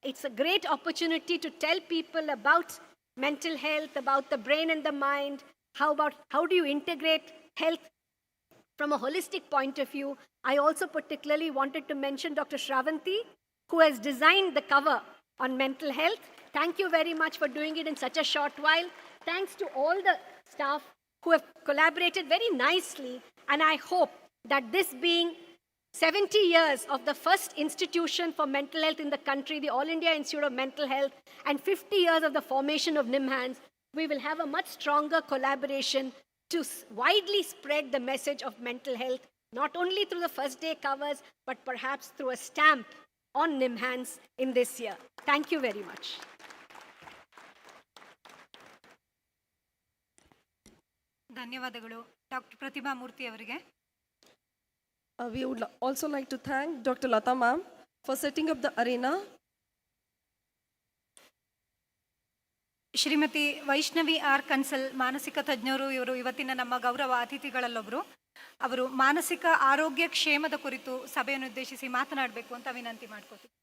[SPEAKER 5] It's a great opportunity to tell people about mental health, about the brain and the mind, how do you integrate health from a holistic point of view. I also particularly wanted to mention Dr. Shravanti, who has designed the cover on mental health. Thank you very much for doing it in such a short while. Thanks to all the staff who have collaborated very nicely. And I hope that this being 70 years of the first institution for mental health in the country, the All India Institute of Mental Health, and 50 years of the formation of NIMHANS, we will have a much stronger collaboration to widely spread the message of mental health, not only through the first day covers, but perhaps through a stamp on NIMHANS in this year. Thank you very much.
[SPEAKER 2] ಧನ್ಯವಾದಗಳು doctor ಪ್ರತಿಭಾ ಮೂರ್ತಿ ಅವರಿಗೆ.
[SPEAKER 1] We would also like to thank Dr. Lata ma'am for setting up the arena.
[SPEAKER 2] Shrimati Vaishnavi R Kansal ಮಾನಸಿಕ ತಜ್ಞರು. ಇವರು ಇವತ್ತಿನ ನಮ್ಮ ಗೌರವ ಅತಿಥಿಗಳಲ್ಲೊಬ್ಬರು. ಅವರು ಮಾನಸಿಕ ಆರೋಗ್ಯ ಕ್ಷೇಮದ ಕುರಿತು ಸಭೆಯನ್ನು ಉದ್ದೇಶಿಸಿ ಮಾತನಾಡಬೇಕು ಅಂತ ವಿನಂತಿ ಮಾಡ್ಕೋತೀವಿ.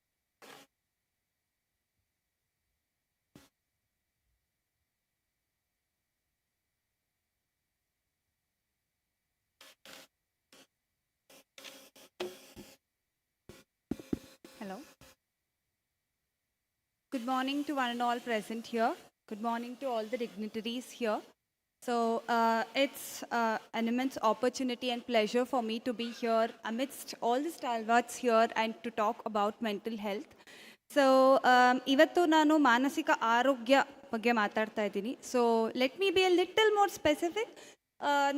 [SPEAKER 6] Hello. Good morning to one and all present here. Good morning to all the dignitaries here. So it's an immense opportunity and pleasure for me to be here amidst all the stalwarts here and to talk about mental health. So ivattu nanu manasika arogya ಬಗ್ಗೆ ಮಾತಾಡ್ತಾ ಇದ್ದೀನಿ. So let me be a little more specific.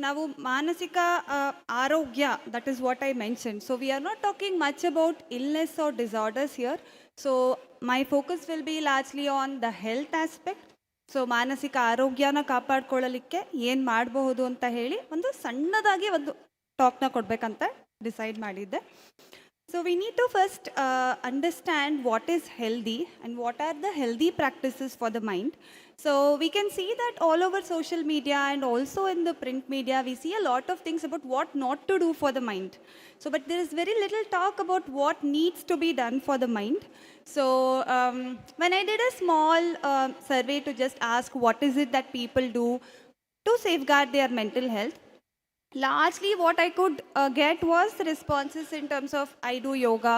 [SPEAKER 6] ನಾವು ಮಾನಸಿಕ ಆರೋಗ್ಯ, that is what I mentioned. So we are not talking much about illness or disorders here. So my focus will be largely on the health aspect. So ಮಾನಸಿಕ ಆರೋಗ್ಯನ ಕಾಪಾಡ್ಕೊಳ್ಳಲಿಕ್ಕೆ ಏನು ಮಾಡಬಹುದು ಅಂತ ಹೇಳಿ ಒಂದು ಸಣ್ಣದಾಗಿ ಒಂದು ಟಾಕ್ನ ಕೊಡಬೇಕಂತ ಡಿಸೈಡ್ ಮಾಡಿದ್ದೆ. So we need to first understand what is healthy and what are the healthy practices for the mind. So we can see that all over social media and also in the print media, we see a lot of things about what not to do for the mind. So, but there is very little talk about what needs to be done for the mind. So when I did a small survey to just ask what is it that people do to safeguard their mental health, largely what I could get was responses in terms of I do yoga,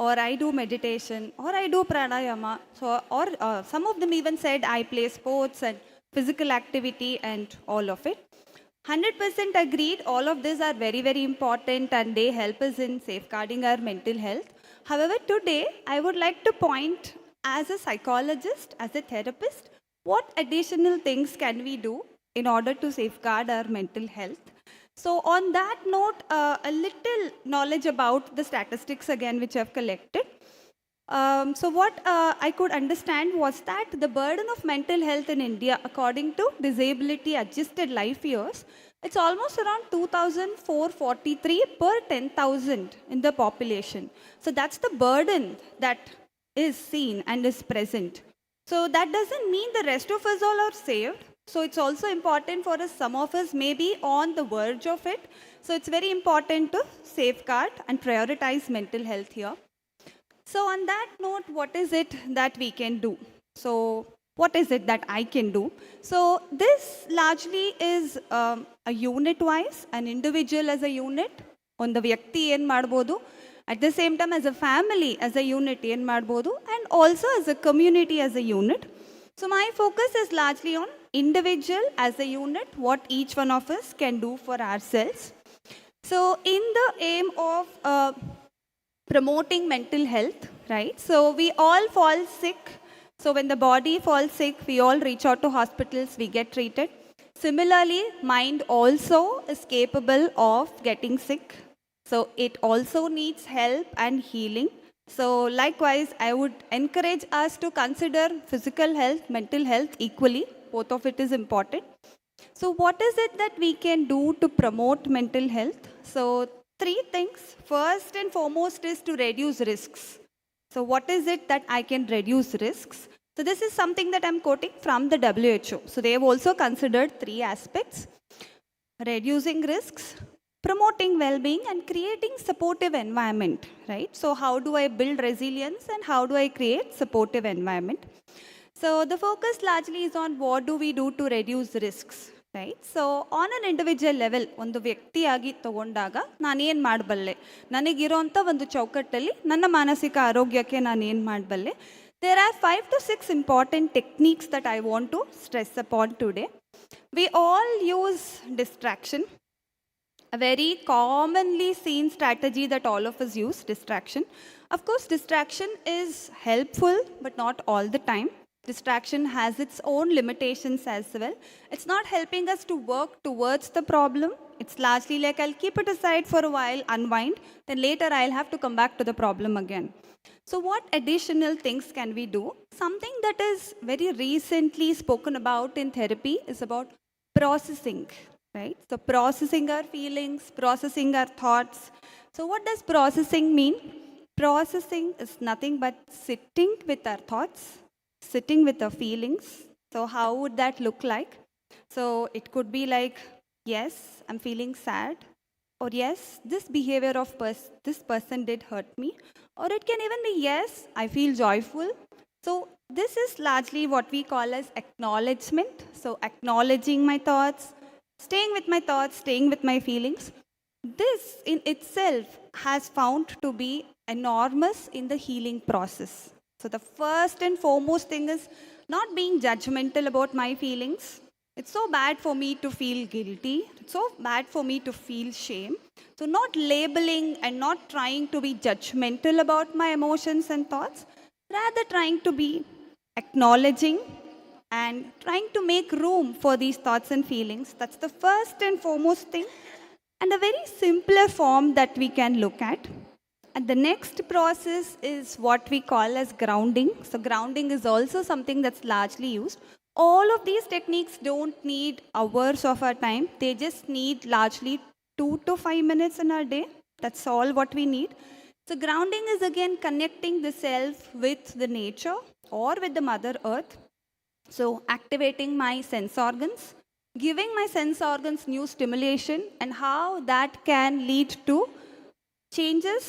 [SPEAKER 6] or I do meditation, or I do pranayama. So, or some of them even said I play sports and physical activity and all of it. 100% agreed, all of these are very, very important and they help us in safeguarding our mental health. However, today I would like to point, as a psychologist, as a therapist, what additional things can we do in order to safeguard our mental health. So on that note, a little knowledge about the statistics again which I've collected. So what I could understand was that the burden of mental health in India, according to disability adjusted life years, it's almost around 2,443 per 10,000 in the population. So that's the burden that is seen and is present. So that doesn't mean the rest of us all are saved. So it's also important for us, some of us may be on the verge of it. So it's very important to safeguard and prioritize mental health here. So on that note, what is it that we can do? So what is it that I can do? So this largely is a unit wise, an individual as a unit, on the vyakti en madbodu, at the same time as a family as a unit en madbodu, and also as a community as a unit. So my focus is largely on individual as a unit, what each one of us can do for ourselves. So in the aim of promoting mental health, right? So we all fall sick. So when the body falls sick, we all reach out to hospitals, we get treated. Similarly, mind also is capable of getting sick. So it also needs help and healing. So likewise, I would encourage us to consider physical health, mental health equally. Both of it is important. So what is it that we can do to promote mental health? So three things. First and foremost is to reduce risks. So what is it that I can reduce risks? So this is something that I'm quoting from the WHO. So they have also considered three aspects: reducing risks, promoting well-being, and creating supportive environment, right? So how do I build resilience and how do I create supportive environment? So the focus largely is on what do we do to reduce risks, right? So on an individual level, ಒಂದು ವ್ಯಕ್ತಿಯಾಗಿ ತಗೊಂಡಾಗ ನಾನೇನು ಮಾಡಬಲ್ಲೆ, ನನಗಿರೋಂಥ ಒಂದು ಚೌಕಟ್ಟಲ್ಲಿ ನನ್ನ ಮಾನಸಿಕ ಆರೋಗ್ಯಕ್ಕೆ ನಾನು ಏನು ಮಾಡಬಲ್ಲೆ. There are 5 to 6 important techniques that I want to stress upon today. We all use distraction. A very commonly seen strategy that all of us use, distraction. Of course, distraction is helpful, but not all the time. Distraction has its own limitations as well. It's not helping us to work towards the problem. It's largely like I'll keep it aside for a while, unwind, then later I'll have to come back to the problem again. So what additional things can we do? Something that is very recently spoken about in therapy is about processing, right? So processing our feelings, processing our thoughts. So what does processing mean? Processing is nothing but sitting with our thoughts, sitting with our feelings. So how would that look like? So it could be like, yes, I'm feeling sad, or yes, this behavior of this person did hurt me, or it can even be, yes, I feel joyful. So this is largely what we call as acknowledgement. So acknowledging my thoughts, staying with my thoughts, staying with my feelings. This in itself has found to be enormous in the healing process. So the first and foremost thing is not being judgmental about my feelings. It's so bad for me to feel guilty. It's so bad for me to feel shame. So not labeling and not trying to be judgmental about my emotions and thoughts, rather trying to be acknowledging and trying to make room for these thoughts and feelings. That's the first and foremost thing, and a very simpler form that we can look at. And the next process is what we call as grounding. So grounding is also something that's largely used. All of these techniques don't need hours of our time. They just need largely 2 to 5 minutes in our day. That's all what we need. So grounding is again connecting the self with the nature or with the Mother Earth. So activating my sense organs, giving my sense organs new stimulation, and how that can lead to changes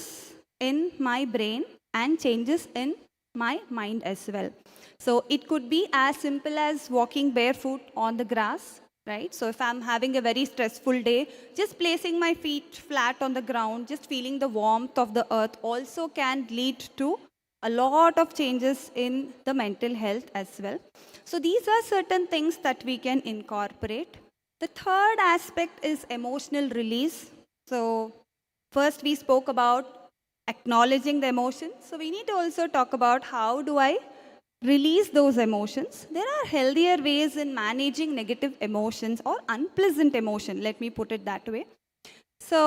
[SPEAKER 6] in my brain and changes in my mind as well. So it could be as simple as walking barefoot on the grass, right? So if I'm having a very stressful day, just placing my feet flat on the ground, just feeling the warmth of the earth also can lead to a lot of changes in the mental health as well. So these are certain things that we can incorporate. The third aspect is emotional release. So first we spoke about acknowledging the emotions. So we need to also talk about how do I release those emotions. There are healthier ways in managing negative emotions or unpleasant emotion. Let me put it that way. So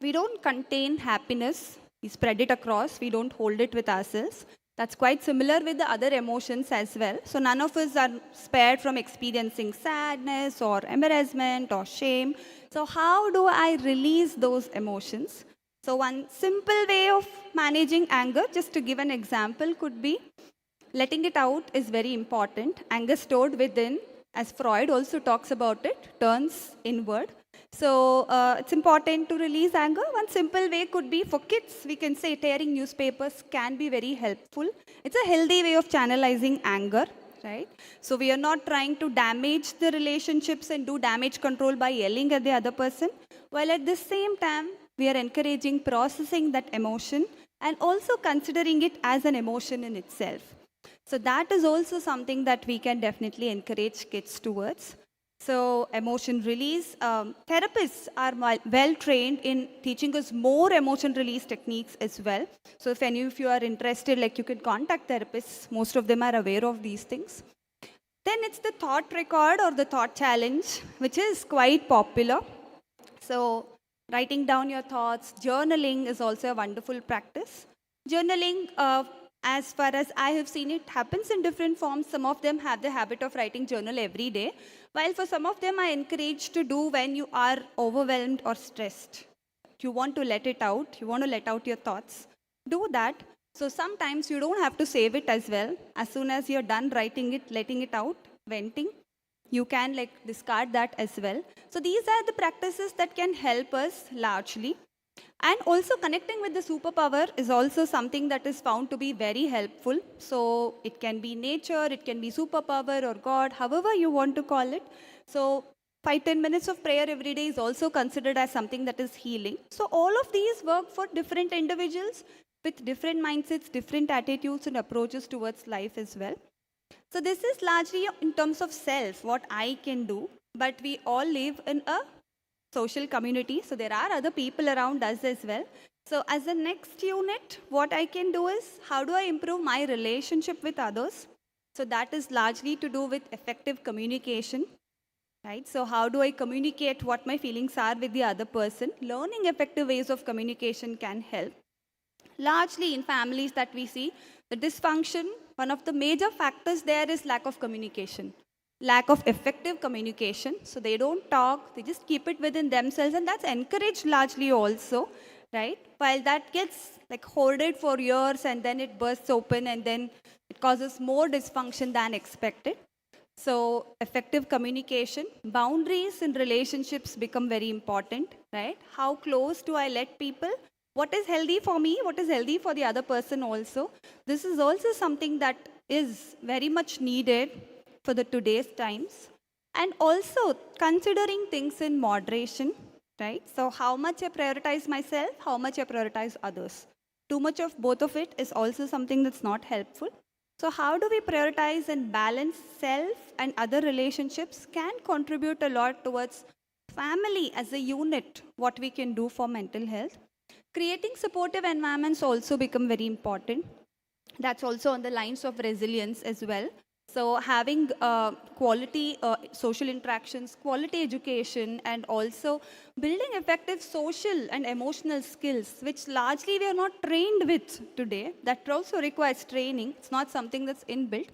[SPEAKER 6] we don't contain happiness. We spread it across. We don't hold it with ourselves. That's quite similar with the other emotions as well. So none of us are spared from experiencing sadness or embarrassment or shame. So how do I release those emotions? So one simple way of managing anger, just to give an example, could be letting it out is very important. Anger stored within, as Freud also talks about it, turns inward. So it's important to release anger. One simple way could be, for kids, we can say tearing newspapers can be very helpful. It's a healthy way of channelizing anger, right? So we are not trying to damage the relationships and do damage control by yelling at the other person, while at the same time, we are encouraging processing that emotion and also considering it as an emotion in itself. So that is also something that we can definitely encourage kids towards. So emotion release, therapists are well trained in teaching us more emotion release techniques as well. So if any of you are interested, like you can contact therapists. Most of them are aware of these things. Then it's the thought record or the thought challenge, which is quite popular. So writing down your thoughts, journaling is also a wonderful practice. Journaling, as far as I have seen it, happens in different forms. Some of them have the habit of writing journal every day, while for some of them I encourage to do when you are overwhelmed or stressed. You want to let it out, you want to let out your thoughts, do that. So sometimes you don't have to save it as well. As soon as you're done writing it, letting it out, venting, you can like discard that as well. So these are the practices that can help us largely. And also connecting with the superpower is also something that is found to be very helpful. So it can be nature, it can be superpower or God, however you want to call it. So 5-10 minutes of prayer every day is also considered as something that is healing. So all of these work for different individuals with different mindsets, different attitudes and approaches towards life as well. So this is largely in terms of self, what I can do, but we all live in a social community, so there are other people around us as well. So as the next unit, what I can do is, how do I improve my relationship with others? So that is largely to do with effective communication, right? So how do I communicate what my feelings are with the other person? Learning effective ways of communication can help. Largely in families that we see, the dysfunction, one of the major factors there is lack of communication. Lack of effective communication. So they don't talk, they just keep it within themselves, and that's encouraged largely also, right? While that gets like hoarded for years and then it bursts open and then it causes more dysfunction than expected. So effective communication, boundaries in relationships become very important, right? How close do I let people? What is healthy for me? What is healthy for the other person also? This is also something that is very much needed for the today's times. And also considering things in moderation, right? So how much I prioritize myself, how much I prioritize others. Too much of both of it is also something that's not helpful. So how do we prioritize and balance self and other relationships can contribute a lot towards family as a unit, what we can do for mental health. Creating supportive environments also become very important. That's also on the lines of resilience as well. So having quality social interactions, quality education, and also building effective social and emotional skills, which largely we are not trained with today. That also requires training. It's not something that's inbuilt.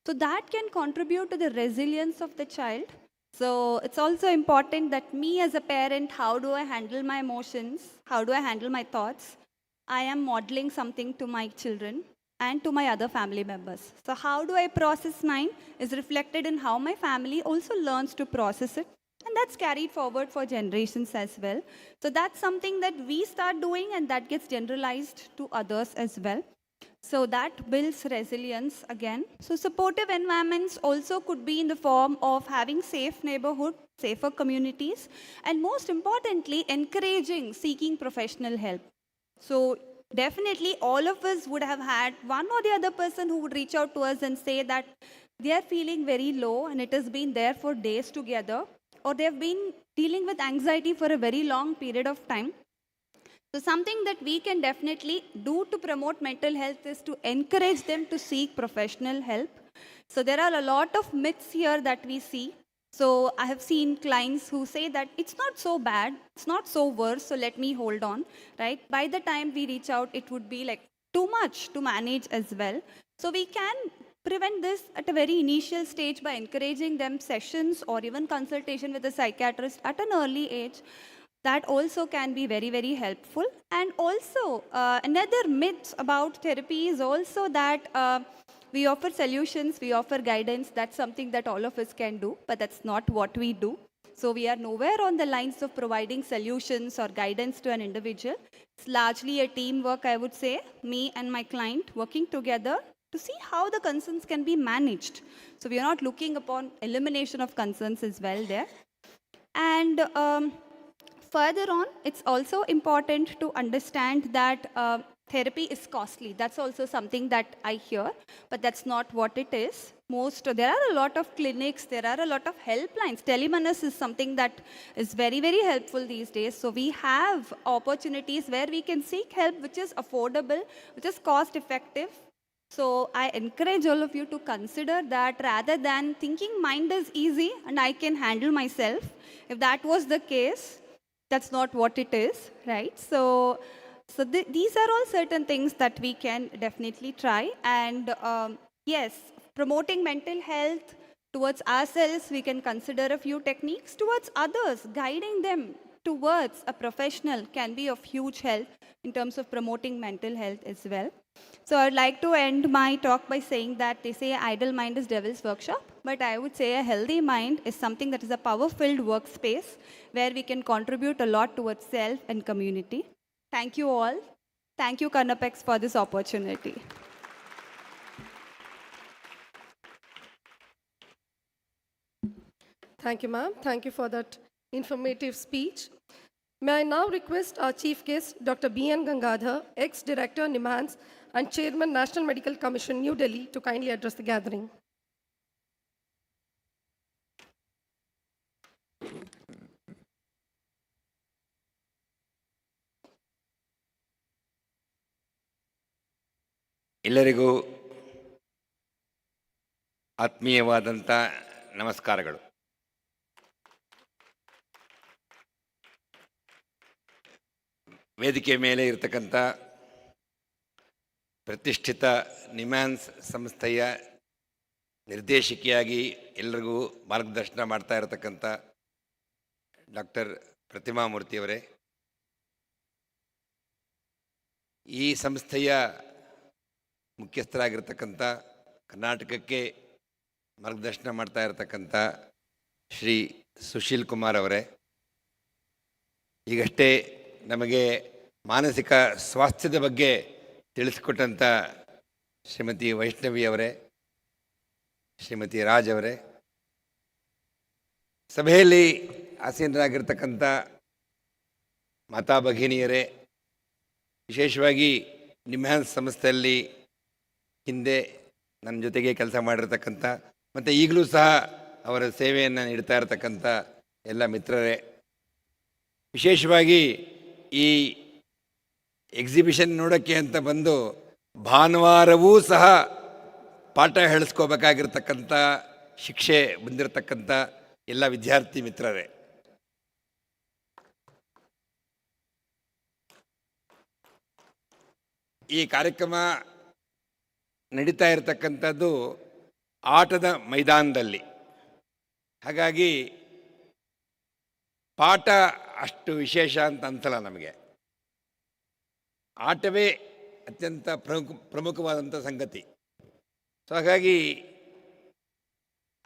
[SPEAKER 6] So that can contribute to the resilience of the child. So it's also important that me as a parent, how do I handle my emotions? How do I handle my thoughts? I am modeling something to my children and to my other family members. So how do I process mine is reflected in how my family also learns to process it. And that's carried forward for generations as well. So that's something that we start doing and that gets generalized to others as well. So that builds resilience again. So supportive environments also could be in the form of having safe neighborhood, safer communities, and most importantly, encouraging seeking professional help. So definitely all of us would have had one or the other person who would reach out to us and say that they are feeling very low and it has been there for days together, or they've been dealing with anxiety for a very long period of time. So something that we can definitely do to promote mental health is to encourage them to seek professional help. So there are a lot of myths here that we see. So I have seen clients who say that it's not so bad, it's not so worse, so let me hold on, right? By the time we reach out, it would be like too much to manage as well. So we can prevent this at a very initial stage by encouraging them sessions or even consultation with a psychiatrist at an early age. That also can be very, very helpful. And also, another myth about therapy is also that we offer solutions, we offer guidance. That's something that all of us can do, but that's not what we do. So we are nowhere on the lines of providing solutions or guidance to an individual. It's largely a teamwork, I would say, me and my client working together to see how the concerns can be managed. So we are not looking upon elimination of concerns as well there. And further on, it's also important to understand that therapy is costly. That's also something that I hear, but that's not what it is. There are a lot of clinics, there are a lot of helplines. Telemanus is something that is very, very helpful these days. So we have opportunities where we can seek help, which is affordable, which is cost effective. So I encourage all of you to consider that rather than thinking mind is easy and I can handle myself. If that was the case, that's not what it is, right? So these are all certain things that we can definitely try. And yes, promoting mental health towards ourselves, we can consider a few techniques. Towards others, guiding them towards a professional can be of huge help in terms of promoting mental health as well. So I'd like to end my talk by saying that they say idle mind is devil's workshop, but I would say a healthy mind is something that is a power-filled workspace where we can contribute a lot towards self and community. Thank you all. Thank you, Karnapex, for this opportunity.
[SPEAKER 1] Thank you, ma'am. Thank you for that informative speech. May I now request our chief guest, Dr. B.N. Gangadhar, ex-director, NIMHANS, and chairman, National Medical Commission, New Delhi, to kindly address the gathering.
[SPEAKER 7] ಎಲ್ಲರಿಗೂ ಆತ್ಮೀಯವಾದಂಥ ನಮಸ್ಕಾರಗಳು. ವೇದಿಕೆ ಮೇಲೆ ಇರತಕ್ಕಂಥ ಪ್ರತಿಷ್ಠಿತ ನಿಮ್ಹಾನ್ಸ್ ಸಂಸ್ಥೆಯ ನಿರ್ದೇಶಕಿಯಾಗಿ ಎಲ್ಲರಿಗೂ ಮಾರ್ಗದರ್ಶನ ಮಾಡ್ತಾ ಇರತಕ್ಕಂಥ ಡಾಕ್ಟರ್ ಪ್ರತಿಮಾ ಮೂರ್ತಿಯವರೇ, ಈ ಸಂಸ್ಥೆಯ ಮುಖ್ಯಸ್ಥರಾಗಿರ್ತಕ್ಕಂಥ, ಕರ್ನಾಟಕಕ್ಕೆ ಮಾರ್ಗದರ್ಶನ ಮಾಡ್ತಾ ಇರತಕ್ಕಂಥ ಶ್ರೀ ಸುಶೀಲ್ ಕುಮಾರ್ ಅವರೇ, ಈಗಷ್ಟೇ ನಮಗೆ ಮಾನಸಿಕ ಸ್ವಾಸ್ಥ್ಯದ ಬಗ್ಗೆ ತಿಳಿಸಿಕೊಟ್ಟಂಥ ಶ್ರೀಮತಿ ವೈಷ್ಣವಿ ಅವರೇ, ಶ್ರೀಮತಿ ರಾಜ್ ಅವರೇ, ಸಭೆಯಲ್ಲಿ ಆಸೀನರಾಗಿರ್ತಕ್ಕಂಥ ಮಾತಾ ಭಗಿನಿಯರೇ, ವಿಶೇಷವಾಗಿ ನಿಮ್ಹಾನ್ಸ್ ಸಂಸ್ಥೆಯಲ್ಲಿ ಹಿಂದೆ ನನ್ನ ಜೊತೆಗೆ ಕೆಲಸ ಮಾಡಿರ್ತಕ್ಕಂಥ ಮತ್ತು ಈಗಲೂ ಸಹ ಅವರ ಸೇವೆಯನ್ನು ನೀಡ್ತಾ ಇರತಕ್ಕಂಥ ಎಲ್ಲ ಮಿತ್ರರೇ, ವಿಶೇಷವಾಗಿ ಈ ಎಕ್ಸಿಬಿಷನ್ ನೋಡೋಕ್ಕೆ ಅಂತ ಬಂದು ಭಾನುವಾರವೂ ಸಹ ಪಾಠ ಹೇಳಿಸ್ಕೋಬೇಕಾಗಿರ್ತಕ್ಕಂಥ ಶಿಕ್ಷೆ ಬಂದಿರತಕ್ಕಂಥ ಎಲ್ಲ ವಿದ್ಯಾರ್ಥಿ ಮಿತ್ರರೇ, ಈ ಕಾರ್ಯಕ್ರಮ ನಡೀತಾ ಇರತಕ್ಕಂಥದ್ದು ಆಟದ ಮೈದಾನದಲ್ಲಿ. ಹಾಗಾಗಿ ಪಾಠ ಅಷ್ಟು ವಿಶೇಷ ಅಂತ ಅನ್ಸಲ್ಲ ನಮಗೆ. ಆಟವೇ ಅತ್ಯಂತ ಪ್ರಮುಖವಾದಂಥ ಸಂಗತಿ. ಸೊ ಹಾಗಾಗಿ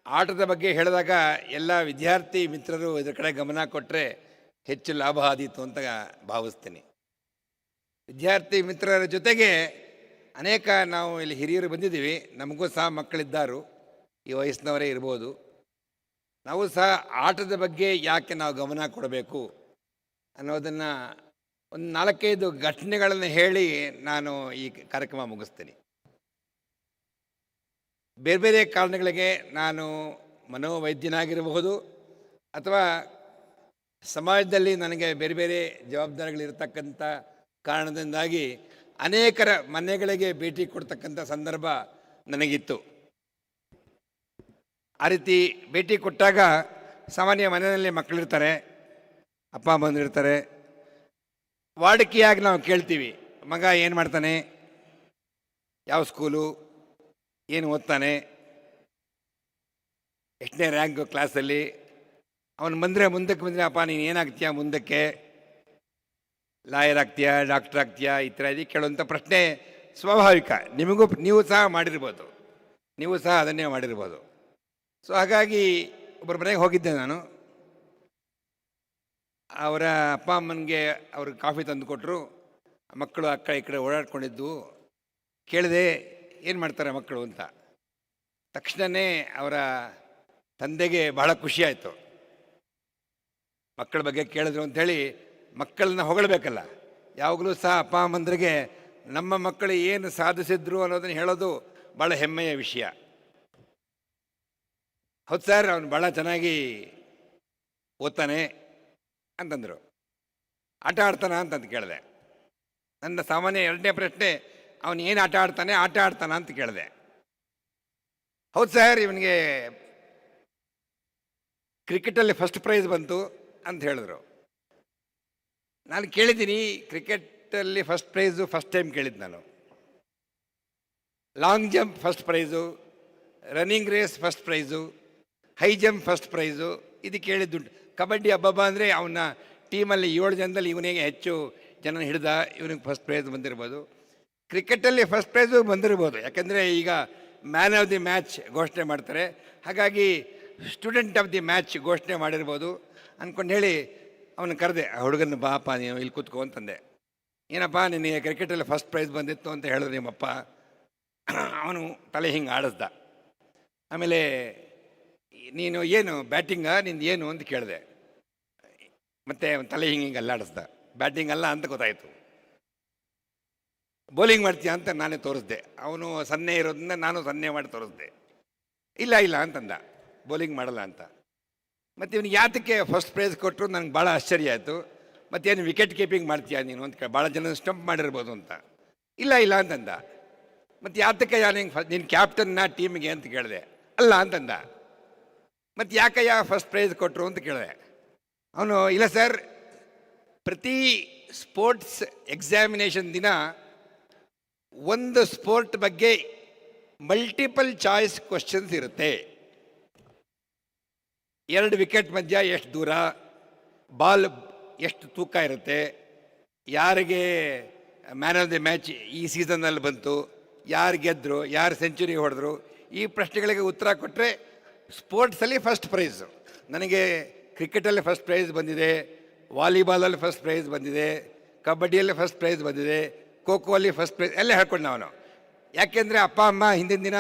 [SPEAKER 7] ಆಟದ ಬಗ್ಗೆ ಹೇಳಿದಾಗ ಎಲ್ಲ ವಿದ್ಯಾರ್ಥಿ ಮಿತ್ರರು ಇದರ ಕಡೆ ಗಮನ ಕೊಟ್ಟರೆ ಹೆಚ್ಚು ಲಾಭ ಆದೀತು ಅಂತ ಭಾವಿಸ್ತೀನಿ. ವಿದ್ಯಾರ್ಥಿ ಮಿತ್ರರ ಜೊತೆಗೆ ಅನೇಕ ನಾವು ಇಲ್ಲಿ ಹಿರಿಯರು ಬಂದಿದ್ದೀವಿ, ನಮಗೂ ಸಹ ಮಕ್ಕಳಿದ್ದಾರು, ಈ ವಯಸ್ಸಿನವರೇ ಇರ್ಬೋದು. ನಾವು ಸಹ ಆಟದ ಬಗ್ಗೆ ಯಾಕೆ ನಾವು ಗಮನ ಕೊಡಬೇಕು ಅನ್ನೋದನ್ನು ಒಂದು 4-5 ಘಟನೆಗಳನ್ನು ಹೇಳಿ ನಾನು ಈ ಕಾರ್ಯಕ್ರಮ ಮುಗಿಸ್ತೀನಿ. ಬೇರೆ ಬೇರೆ ಕಾರಣಗಳಿಗೆ ನಾನು ಮನೋವೈದ್ಯನಾಗಿರಬಹುದು ಅಥವಾ ಸಮಾಜದಲ್ಲಿ ನನಗೆ ಬೇರೆ ಬೇರೆ ಜವಾಬ್ದಾರಿಗಳಿರ್ತಕ್ಕಂಥ ಕಾರಣದಿಂದಾಗಿ ಅನೇಕರ ಮನೆಗಳಿಗೆ ಭೇಟಿ ಕೊಡ್ತಕ್ಕಂಥ ಸಂದರ್ಭ ನನಗಿತ್ತು. ಆ ರೀತಿ ಭೇಟಿ ಕೊಟ್ಟಾಗ ಸಾಮಾನ್ಯ ಮನೆಯಲ್ಲಿ ಮಕ್ಕಳಿರ್ತಾರೆ, ಅಪ್ಪ ಅಮ್ಮಂದಿರ್ತಾರೆ. ವಾಡಿಕೆಯಾಗಿ ನಾವು ಕೇಳ್ತೀವಿ, ಮಗ ಏನು ಮಾಡ್ತಾನೆ, ಯಾವ ಸ್ಕೂಲು, ಏನು ಓದ್ತಾನೆ, ಎಷ್ಟನೇ ರ್ಯಾಂಕು ಕ್ಲಾಸಲ್ಲಿ, ಅವನು ಮುಂದಕ್ಕೆ ಬಂದರೆ ಅಪ್ಪ ನೀನು ಏನಾಗ್ತೀಯಾ ಮುಂದಕ್ಕೆ, ಲಾಯರ್ ಆಗ್ತೀಯಾ, ಡಾಕ್ಟರ್ ಆಗ್ತೀಯಾ ಇತ್ಯಾದಿ ಕೇಳುವಂಥ ಪ್ರಶ್ನೆ ಸ್ವಾಭಾವಿಕ. ನೀವು ಸಹ ಮಾಡಿರ್ಬೋದು, ನೀವು ಸಹ ಅದನ್ನೇ ಮಾಡಿರ್ಬೋದು. ಸೊ ಹಾಗಾಗಿ ಒಬ್ಬರ ಮನೆಗೆ ಹೋಗಿದ್ದೆ ನಾನು. ಅವರ ಅಪ್ಪ ಅಮ್ಮನಿಗೆ ಅವರು ಕಾಫಿ ತಂದು ಕೊಟ್ಟರು. ಮಕ್ಕಳು ಅಕ್ಕ ಈ ಕಡೆ ಓಡಾಡ್ಕೊಂಡಿದ್ದು ಕೇಳಿದೆ, ಏನು ಮಾಡ್ತಾರೆ ಮಕ್ಕಳು ಅಂತ. ತಕ್ಷಣವೇ ಅವರ ತಂದೆಗೆ ಬಹಳ ಖುಷಿಯಾಯಿತು. ಮಕ್ಕಳ ಬಗ್ಗೆ ಕೇಳಿದ್ರು ಅಂಥೇಳಿ ಮಕ್ಕಳನ್ನ ಹೊಗಳಬೇಕಲ್ಲ. ಯಾವಾಗಲೂ ಸಹ ಅಪ್ಪ ಅಮ್ಮಂದ್ರಿಗೆ ನಮ್ಮ ಮಕ್ಕಳು ಏನು ಸಾಧಿಸಿದ್ರು ಅನ್ನೋದನ್ನು ಹೇಳೋದು ಭಾಳ ಹೆಮ್ಮೆಯ ವಿಷಯ. ಹೌದು ಸರ್, ಅವನು ಭಾಳ ಚೆನ್ನಾಗಿ ಓದ್ತಾನೆ ಅಂತಂದರು. ಆಟ ಆಡ್ತಾನ ಅಂತಂದು ಕೇಳಿದೆ. ನನ್ನ ಸಾಮಾನ್ಯ ಎರಡನೇ ಪ್ರಶ್ನೆ, ಅವನು ಏನು ಆಟ ಆಡ್ತಾನ ಅಂತ ಕೇಳಿದೆ. ಹೌದು ಸರ್, ಇವನಿಗೆ ಕ್ರಿಕೆಟಲ್ಲಿ ಫಸ್ಟ್ ಪ್ರೈಸ್ ಬಂತು ಅಂತ ಹೇಳಿದ್ರು. ನಾನು ಕೇಳಿದ್ದೀನಿ, ಕ್ರಿಕೆಟಲ್ಲಿ ಫಸ್ಟ್ ಪ್ರೈಸು ಫಸ್ಟ್ ಟೈಮ್ ಕೇಳಿದ್ದು ನಾನು. Long jump first prize, running race first prize, high jump first prize ಇದು ಕೇಳಿದ್ದುಂಟು. ಕಬಡ್ಡಿ ಹಬ್ಬ ಅಂದರೆ ಅವನ ಟೀಮಲ್ಲಿ 7 ಜನದಲ್ಲಿ ಇವನಿಗೆ ಹೆಚ್ಚು ಜನ ಹಿಡ್ದ, ಇವನಿಗೆ ಫಸ್ಟ್ ಪ್ರೈಸ್ ಬಂದಿರ್ಬೋದು. ಕ್ರಿಕೆಟಲ್ಲಿ ಫಸ್ಟ್ ಪ್ರೈಸು ಬಂದಿರ್ಬೋದು, ಯಾಕೆಂದರೆ ಈಗ ಮ್ಯಾನ್ ಆಫ್ ದಿ ಮ್ಯಾಚ್ ಘೋಷಣೆ ಮಾಡ್ತಾರೆ. ಹಾಗಾಗಿ ಸ್ಟೂಡೆಂಟ್ ಆಫ್ ದಿ ಮ್ಯಾಚ್ ಘೋಷಣೆ ಮಾಡಿರ್ಬೋದು ಅಂದ್ಕೊಂಡು ಹೇಳಿ ಅವನು ಕರೆದೆ. ಆ ಹುಡುಗನ ಬಾಪ ನೀನು ಇಲ್ಲಿ ಕೂತ್ಕೋ ಅಂತಂದೆ. ಏನಪ್ಪ ನಿನಗೆ ಕ್ರಿಕೆಟಲ್ಲಿ ಫಸ್ಟ್ ಪ್ರೈಸ್ ಬಂದಿತ್ತು ಅಂತ ಹೇಳಿದ್ರು ನಿಮ್ಮಪ್ಪ. ಅವನು ತಲೆ ಹಿಂಗೆ ಆಡಿಸ್ದ. ಆಮೇಲೆ ನೀನು ಏನು ಬ್ಯಾಟಿಂಗಾ ನಿಂದು ಏನು ಅಂತ ಕೇಳಿದೆ. ಮತ್ತು ತಲೆ ಹಿಂಗೆ ಅಲ್ಲಾಡಿಸ್ದ. ಬ್ಯಾಟಿಂಗ್ ಅಲ್ಲ ಅಂತ ಗೊತ್ತಾಯಿತು. ಬೌಲಿಂಗ್ ಮಾಡ್ತೀಯ ಅಂತ ನಾನೇ ತೋರಿಸ್ದೆ. ಅವನು ಸನ್ನೆ ಇರೋದ್ರಿಂದ ನಾನು ಸನ್ನೆ ಮಾಡಿ ತೋರಿಸ್ದೆ. ಇಲ್ಲ ಅಂತಂದ, ಬೌಲಿಂಗ್ ಮಾಡಲ್ಲ ಅಂತ. ಮತ್ತು ಇವನಿಗೆ ಯಾತಕ್ಕೆ ಫಸ್ಟ್ ಪ್ರೈಸ್ ಕೊಟ್ಟರು ನನಗೆ ಭಾಳ ಆಶ್ಚರ್ಯ ಆಯಿತು. ಮತ್ತೇನು ವಿಕೆಟ್ ಕೀಪಿಂಗ್ ಮಾಡ್ತೀಯಾ ನೀನು ಅಂತ ಭಾಳ ಜನ ಸ್ಟಂಪ್ ಮಾಡಿರ್ಬೋದು ಅಂತ. ಇಲ್ಲ ಅಂತಂದ. ಮತ್ತು ಯಾತಕ್ಕೆ ನೀನು ಕ್ಯಾಪ್ಟನ್ನ ಟೀಮಿಗೆ ಅಂತ ಕೇಳಿದೆ. ಅಲ್ಲ ಅಂತಂದ. ಮತ್ತು ಯಾಕಯ್ಯ ಫಸ್ಟ್ ಪ್ರೈಸ್ ಕೊಟ್ಟರು ಅಂತ ಕೇಳಿದೆ. ಅವನು ಇಲ್ಲ ಸರ್, ಪ್ರತಿ ಸ್ಪೋರ್ಟ್ಸ್ ಎಕ್ಸಾಮಿನೇಷನ್ ದಿನ ಒಂದು ಸ್ಪೋರ್ಟ್ ಬಗ್ಗೆ ಮಲ್ಟಿಪಲ್ ಚಾಯ್ಸ್ ಕ್ವಶನ್ಸ್ ಇರುತ್ತೆ. 2 ವಿಕೆಟ್ ಮಧ್ಯ ಎಷ್ಟು ದೂರ, ಬಾಲ್ ಎಷ್ಟು ತೂಕ ಇರುತ್ತೆ, ಯಾರಿಗೆ ಮ್ಯಾನ್ ಆಫ್ ದಿ ಮ್ಯಾಚ್ ಈ ಸೀಸನ್ನಲ್ಲಿ ಬಂತು, ಯಾರು ಗೆದ್ದರು, ಯಾರು ಸೆಂಚುರಿ ಹೊಡೆದ್ರು, ಈ ಪ್ರಶ್ನೆಗಳಿಗೆ ಉತ್ತರ ಕೊಟ್ಟರೆ ಸ್ಪೋರ್ಟ್ಸಲ್ಲಿ ಫಸ್ಟ್ ಪ್ರೈಸು. ನನಗೆ ಕ್ರಿಕೆಟಲ್ಲಿ ಫಸ್ಟ್ ಪ್ರೈಸ್ ಬಂದಿದೆ, ವಾಲಿಬಾಲಲ್ಲಿ ಫಸ್ಟ್ ಪ್ರೈಸ್ ಬಂದಿದೆ, ಕಬಡ್ಡಿಯಲ್ಲಿ ಫಸ್ಟ್ ಪ್ರೈಸ್ ಬಂದಿದೆ, ಖೋ ಖೋ ಅಲ್ಲಿ ಫಸ್ಟ್ ಪ್ರೈಸ್ ಎಲ್ಲ ಹೇಳ್ಕೊಂಡು ಅವನು. ಯಾಕೆಂದರೆ ಅಪ್ಪ ಅಮ್ಮ ಹಿಂದಿನ ದಿನ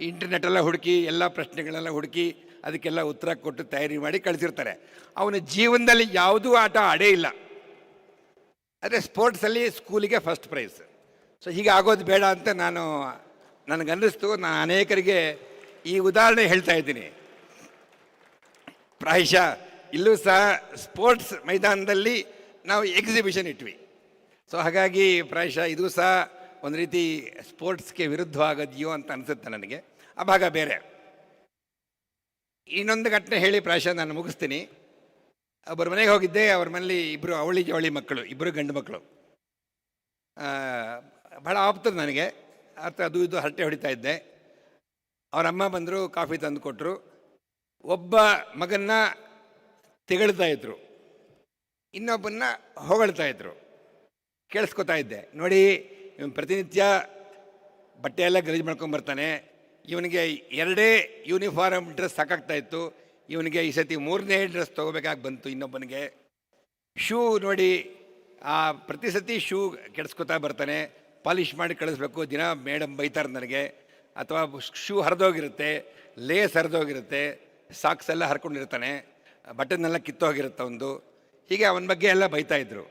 [SPEAKER 7] ಇಂಟರ್ನೆಟ್ಟೆಲ್ಲ ಹುಡುಕಿ ಎಲ್ಲ ಪ್ರಶ್ನೆಗಳೆಲ್ಲ ಹುಡುಕಿ ಅದಕ್ಕೆಲ್ಲ ಉತ್ತರ ಕೊಟ್ಟು ತಯಾರಿ ಮಾಡಿ ಕಳಿಸಿರ್ತಾರೆ. ಅವನ ಜೀವನದಲ್ಲಿ ಯಾವುದೂ ಆಟ ಆಡೇ ಇಲ್ಲ. ಆದರೆ ಸ್ಪೋರ್ಟ್ಸಲ್ಲಿ ಸ್ಕೂಲಿಗೆ ಫಸ್ಟ್ ಪ್ರೈಸ್. ಸೊ ಹೀಗೆ ಆಗೋದು ಬೇಡ ಅಂತ ನನಗನ್ನಿಸ್ತು. ನಾನು ಅನೇಕರಿಗೆ ಈ ಉದಾಹರಣೆ ಹೇಳ್ತಾ ಇದ್ದೀನಿ. ಪ್ರಾಯಶಃ ಇಲ್ಲೂ ಸಹ ಸ್ಪೋರ್ಟ್ಸ್ ಮೈದಾನದಲ್ಲಿ ನಾವು ಎಕ್ಸಿಬಿಷನ್ ಇಟ್ವಿ. ಸೊ ಹಾಗಾಗಿ ಪ್ರಾಯಶಃ ಇದು ಸಹ ಒಂದು ರೀತಿ ಸ್ಪೋರ್ಟ್ಸ್ಗೆ ವಿರುದ್ಧವಾಗಿದೆಯೋ ಅಂತ ಅನಿಸುತ್ತೆ ನನಗೆ. ಆ ಭಾಗ ಬೇರೆ. ಇನ್ನೊಂದು ಘಟನೆ ಹೇಳಿ ಪ್ರಾಯಶಃ ನಾನು ಮುಗಿಸ್ತೀನಿ. ಒಬ್ಬರ ಮನೆಗೆ ಹೋಗಿದ್ದೆ. ಅವ್ರ ಮನೇಲಿ ಇಬ್ಬರು ಅವಳಿ ಜವಳಿ ಮಕ್ಕಳು, ಇಬ್ಬರು ಗಂಡು ಮಕ್ಕಳು. ಭಾಳ ಆಪ್ತರು ನನಗೆ. ಅದು ಇದು ಹರಟೆ ಹೊಡಿತಾ ಇದ್ದೆ. ಅವ್ರ ಅಮ್ಮ ಬಂದರು, ಕಾಫಿ ತಂದು ಕೊಟ್ಟರು. ಒಬ್ಬ ಮಗನ್ನ ತೆಗಳ್ತಾ ಇದ್ರು, ಇನ್ನೊಬ್ಬನ್ನ ಹೊಗಳ್ತಾ ಇದ್ರು. ಕೇಳಿಸ್ಕೊತಾ ಇದ್ದೆ. ನೋಡಿ, ಇವನು ಪ್ರತಿನಿತ್ಯ ಬಟ್ಟೆ ಎಲ್ಲ ಗಲೀಜು ಮಾಡ್ಕೊಂಬರ್ತಾನೆ, ಇವನಿಗೆ 2 ಯೂನಿಫಾರ್ಮ್ ಡ್ರೆಸ್ ಸಾಕಾಗ್ತಾ ಇತ್ತು, ಇವನಿಗೆ ಈ ಸತಿ 3ನೇ ಡ್ರೆಸ್ ತೊಗೋಬೇಕಾಗಿ ಬಂತು. ಇನ್ನೊಬ್ಬನಿಗೆ ಶೂ ನೋಡಿ, ಪ್ರತಿ ಸತಿ ಶೂ ಕೆಡಿಸ್ಕೊತಾ ಬರ್ತಾನೆ, ಪಾಲಿಷ್ ಮಾಡಿ ಕಳಿಸ್ಬೇಕು. ದಿನ ಮೇಡಮ್ ಬೈತಾರೆ ನನಗೆ. ಅಥವಾ ಶೂ ಹರಿದೋಗಿರುತ್ತೆ, ಲೇಸ್ ಹರಿದೋಗಿರುತ್ತೆ, ಸಾಕ್ಸ್ ಎಲ್ಲ ಹರ್ಕೊಂಡಿರ್ತಾನೆ, ಬಟನ್ನೆಲ್ಲ ಕಿತ್ತೋಗಿರುತ್ತೆ ಒಂದು. ಹೀಗೆ ಅವನ ಬಗ್ಗೆ ಎಲ್ಲ ಬೈತಾಯಿದ್ರು.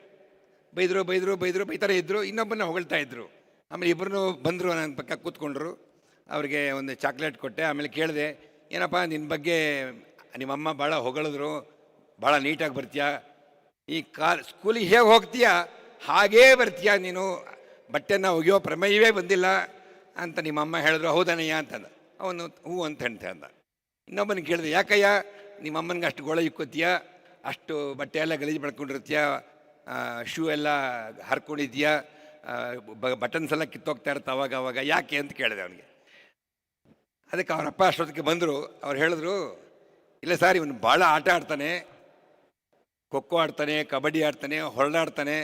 [SPEAKER 7] ಬೈತಾನೆ ಇದ್ದರು. ಇನ್ನೊಬ್ಬನ ಹೊಗಳ್ತಾ ಇದ್ದರು. ಆಮೇಲೆ ಇಬ್ಬರೂ ಬಂದರು, ನನ್ನ ಪಕ್ಕ ಕೂತ್ಕೊಂಡ್ರು. ಅವ್ರಿಗೆ ಒಂದು ಚಾಕ್ಲೇಟ್ ಕೊಟ್ಟೆ. ಆಮೇಲೆ ಕೇಳಿದೆ, ಏನಪ್ಪ ನಿನ್ನ ಬಗ್ಗೆ ನಿಮ್ಮಮ್ಮ ಭಾಳ ಹೊಗಳಿದ್ರು, ಭಾಳ ನೀಟಾಗಿ ಬರ್ತೀಯ, ಈ ಸ್ಕೂಲಿಗೆ ಹೇಗೆ ಹೋಗ್ತೀಯ ಹಾಗೇ ಬರ್ತೀಯ ನೀನು, ಬಟ್ಟೆನ ಒಗೆಯೋ ಪ್ರಮೇಯವೇ ಬಂದಿಲ್ಲ ಅಂತ ನಿಮ್ಮಮ್ಮ ಹೇಳಿದ್ರು. ಹೌದನಯ್ಯ ಅಂತಂದ. ಅವನು ಹ್ಞೂ ಅಂತ ಹೇಳ್ತೆ ಅಂದ. ಇನ್ನೊಬ್ಬನ ಕೇಳಿದೆ, ಯಾಕಯ್ಯ ನಿಮ್ಮಮ್ಮನಿಗೆ ಅಷ್ಟು ಗೋಳ ಇಕ್ಕೋತೀಯ, ಅಷ್ಟು ಬಟ್ಟೆ ಎಲ್ಲ ಗಲೀಜು ಮಾಡ್ಕೊಂಡಿರ್ತೀಯ, ಶೂ ಎಲ್ಲ ಹರ್ಕೊಂಡಿದ್ದೀಯ, ಬಟನ್ಸ್ ಎಲ್ಲ ಕಿತ್ತೋಗ್ತಾ ಇರ್ತ ಅವಾಗ ಯಾಕೆ ಅಂತ ಕೇಳಿದೆ ಅವನಿಗೆ. ಅದಕ್ಕೆ ಅವರಪ್ಪ ಅಷ್ಟೊತ್ತಿಗೆ ಬಂದರು. ಅವ್ರು ಹೇಳಿದ್ರು, ಇಲ್ಲ ಸರ್, ಇವನು ಭಾಳ ಆಟ ಆಡ್ತಾನೆ, ಖೋಖೋ ಆಡ್ತಾನೆ, ಕಬಡ್ಡಿ ಆಡ್ತಾನೆ, ಹೊರಳಾಡ್ತಾನೆ,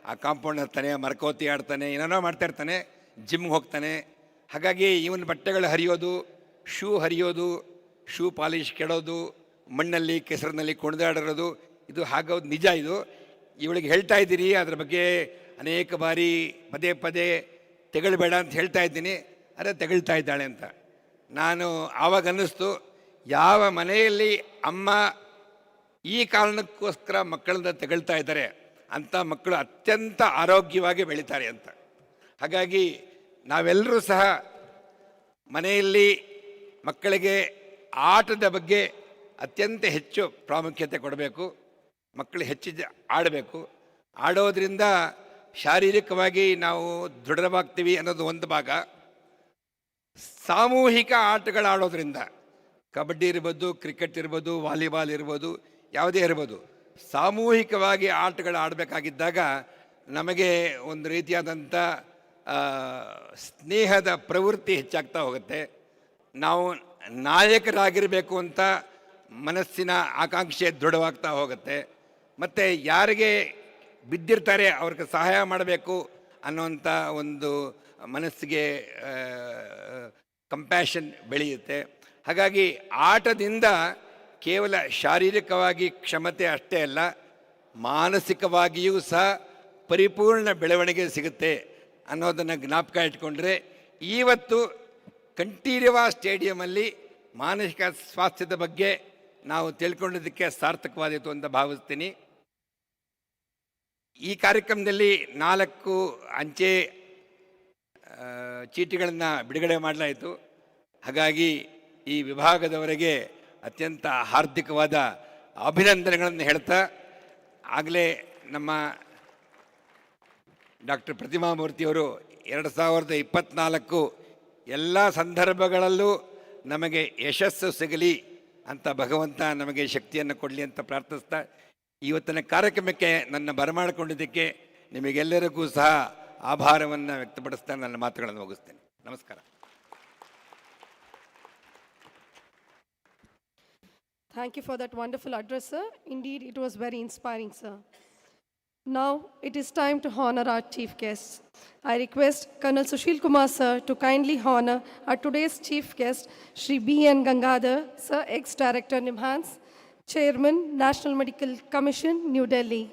[SPEAKER 7] ಆ ಕಾಂಪೌಂಡ್ ಆಡ್ತಾನೆ, ಮರಕೋತಿ ಆಡ್ತಾನೆ, ಏನೇನೋ ಮಾಡ್ತಾ ಇರ್ತಾನೆ, ಜಿಮ್ಗೆ ಹೋಗ್ತಾನೆ. ಹಾಗಾಗಿ ಇವನ ಬಟ್ಟೆಗಳು ಹರಿಯೋದು, ಶೂ ಹರಿಯೋದು, ಶೂ ಪಾಲಿಶ್ ಕೆಡೋದು, ಮಣ್ಣಲ್ಲಿ ಕೆಸರಿನಲ್ಲಿ ಕುಣಿದಾಡಿರೋದು, ಇದು ಹಾಗೋದು ನಿಜ. ಇದು ಇವಳಿಗೆ ಹೇಳ್ತಾ ಇದ್ದೀರಿ, ಅದ್ರ ಬಗ್ಗೆ ಅನೇಕ ಬಾರಿ ಪದೇ ತೆಗಳ್ಬೇಡ ಅಂತ ಹೇಳ್ತಾ ಇದ್ದೀನಿ, ಅದೇ ತೆಗಳ್ತಾ ಇದ್ದಾಳೆ ಅಂತ. ನಾನು ಆವಾಗ ಅನ್ನಿಸ್ತು, ಯಾವ ಮನೆಯಲ್ಲಿ ಅಮ್ಮ ಈ ಕಾರಣಕ್ಕೋಸ್ಕರ ಮಕ್ಕಳನ್ನ ತೆಗಳ್ತಾ ಇದ್ದಾರೆ ಅಂಥ ಮಕ್ಕಳು ಅತ್ಯಂತ ಆರೋಗ್ಯವಾಗಿ ಬೆಳೀತಾರೆ ಅಂತ. ಹಾಗಾಗಿ ನಾವೆಲ್ಲರೂ ಸಹ ಮನೆಯಲ್ಲಿ ಮಕ್ಕಳಿಗೆ ಆಟದ ಬಗ್ಗೆ ಅತ್ಯಂತ ಹೆಚ್ಚು ಪ್ರಾಮುಖ್ಯತೆ ಕೊಡಬೇಕು. ಮಕ್ಕಳು ಹೆಚ್ಚು ಆಡಬೇಕು. ಆಡೋದ್ರಿಂದ ಶಾರೀರಿಕವಾಗಿ ನಾವು ದೃಢವಾಗ್ತೀವಿ ಅನ್ನೋದು ಒಂದು ಭಾಗ. ಸಾಮೂಹಿಕ ಆಟಗಳು ಆಡೋದ್ರಿಂದ ಕಬಡ್ಡಿ ಇರ್ಬೋದು, ಕ್ರಿಕೆಟ್ ಇರ್ಬೋದು, ವಾಲಿಬಾಲ್ ಇರ್ಬೋದು, ಯಾವುದೇ ಇರ್ಬೋದು, ಸಾಮೂಹಿಕವಾಗಿ ಆಟಗಳು ಆಡಬೇಕಾಗಿದ್ದಾಗ ನಮಗೆ ಒಂದು ರೀತಿಯಾದಂಥ ಸ್ನೇಹದ ಪ್ರವೃತ್ತಿ ಹೆಚ್ಚಾಗ್ತಾ ಹೋಗುತ್ತೆ. ನಾವು ನಾಯಕರಾಗಿರಬೇಕು ಅಂತ ಮನಸ್ಸಿನ ಆಕಾಂಕ್ಷೆ ದೃಢವಾಗ್ತಾ ಹೋಗುತ್ತೆ. ಮತ್ತು ಯಾರಿಗೆ ಬಿದ್ದಿರ್ತಾರೆ ಅವ್ರಿಗೆ ಸಹಾಯ ಮಾಡಬೇಕು ಅನ್ನೋಂಥ ಒಂದು ಮನಸ್ಸಿಗೆ ಕಂಪ್ಯಾಷನ್ ಬೆಳೆಯುತ್ತೆ. ಹಾಗಾಗಿ ಆಟದಿಂದ ಕೇವಲ ಶಾರೀರಿಕವಾಗಿ ಕ್ಷಮತೆ ಅಷ್ಟೇ ಅಲ್ಲ, ಮಾನಸಿಕವಾಗಿಯೂ ಸಹ ಪರಿಪೂರ್ಣ ಬೆಳವಣಿಗೆ ಸಿಗುತ್ತೆ ಅನ್ನೋದನ್ನು ಜ್ಞಾಪಕ ಇಟ್ಕೊಂಡ್ರೆ ಇವತ್ತು ಕಂಠೀರವ ಸ್ಟೇಡಿಯಮಲ್ಲಿ ಮಾನಸಿಕ ಸ್ವಾಸ್ಥ್ಯದ ಬಗ್ಗೆ ನಾವು ತಿಳ್ಕೊಂಡಿದ್ದಕ್ಕೆ ಸಾರ್ಥಕವಾದಿತ್ತು ಅಂತ ಭಾವಿಸ್ತೀನಿ. ಈ ಕಾರ್ಯಕ್ರಮದಲ್ಲಿ 4 ಅಂಚೆ ಚೀಟಿಗಳನ್ನು ಬಿಡುಗಡೆ ಮಾಡಲಾಯಿತು. ಹಾಗಾಗಿ ಈ ವಿಭಾಗದವರೆಗೆ ಅತ್ಯಂತ ಹಾರ್ದಿಕವಾದ ಅಭಿನಂದನೆಗಳನ್ನು ಹೇಳ್ತಾ, ಆಗಲೇ ನಮ್ಮ ಡಾಕ್ಟರ್ ಪ್ರತಿಮಾ ಮೂರ್ತಿಯವರು 2024 ಎಲ್ಲ ಸಂದರ್ಭಗಳಲ್ಲೂ ನಮಗೆ ಯಶಸ್ಸು ಸಿಗಲಿ ಅಂತ ಭಗವಂತ ನಮಗೆ ಶಕ್ತಿಯನ್ನು ಕೊಡಲಿ ಅಂತ ಪ್ರಾರ್ಥಿಸ್ತಾ, ಇವತ್ತಿನ ಕಾರ್ಯಕ್ರಮಕ್ಕೆ ನನ್ನ ಬರಮಾಡಿಕೊಂಡಿದ್ದಕ್ಕೆ ನಿಮಗೆಲ್ಲರಿಗೂ ಸಹ ಆಭಾರವನ್ನು ವ್ಯಕ್ತಪಡಿಸ್ತಾ ನನ್ನ ಮಾತುಗಳನ್ನು ಮುಗಿಸ್ತೇನೆ. ನಮಸ್ಕಾರ.
[SPEAKER 1] Thank you for that wonderful address, sir. Indeed, it was very inspiring, sir. Now, it is time to honor our chief guests. I request Colonel Sushil Kumar, sir, to kindly honor our today's chief guest, Shri B.N. Gangadhar, sir, ex-director NIMHANS, Chairman, National Medical Commission, New Delhi.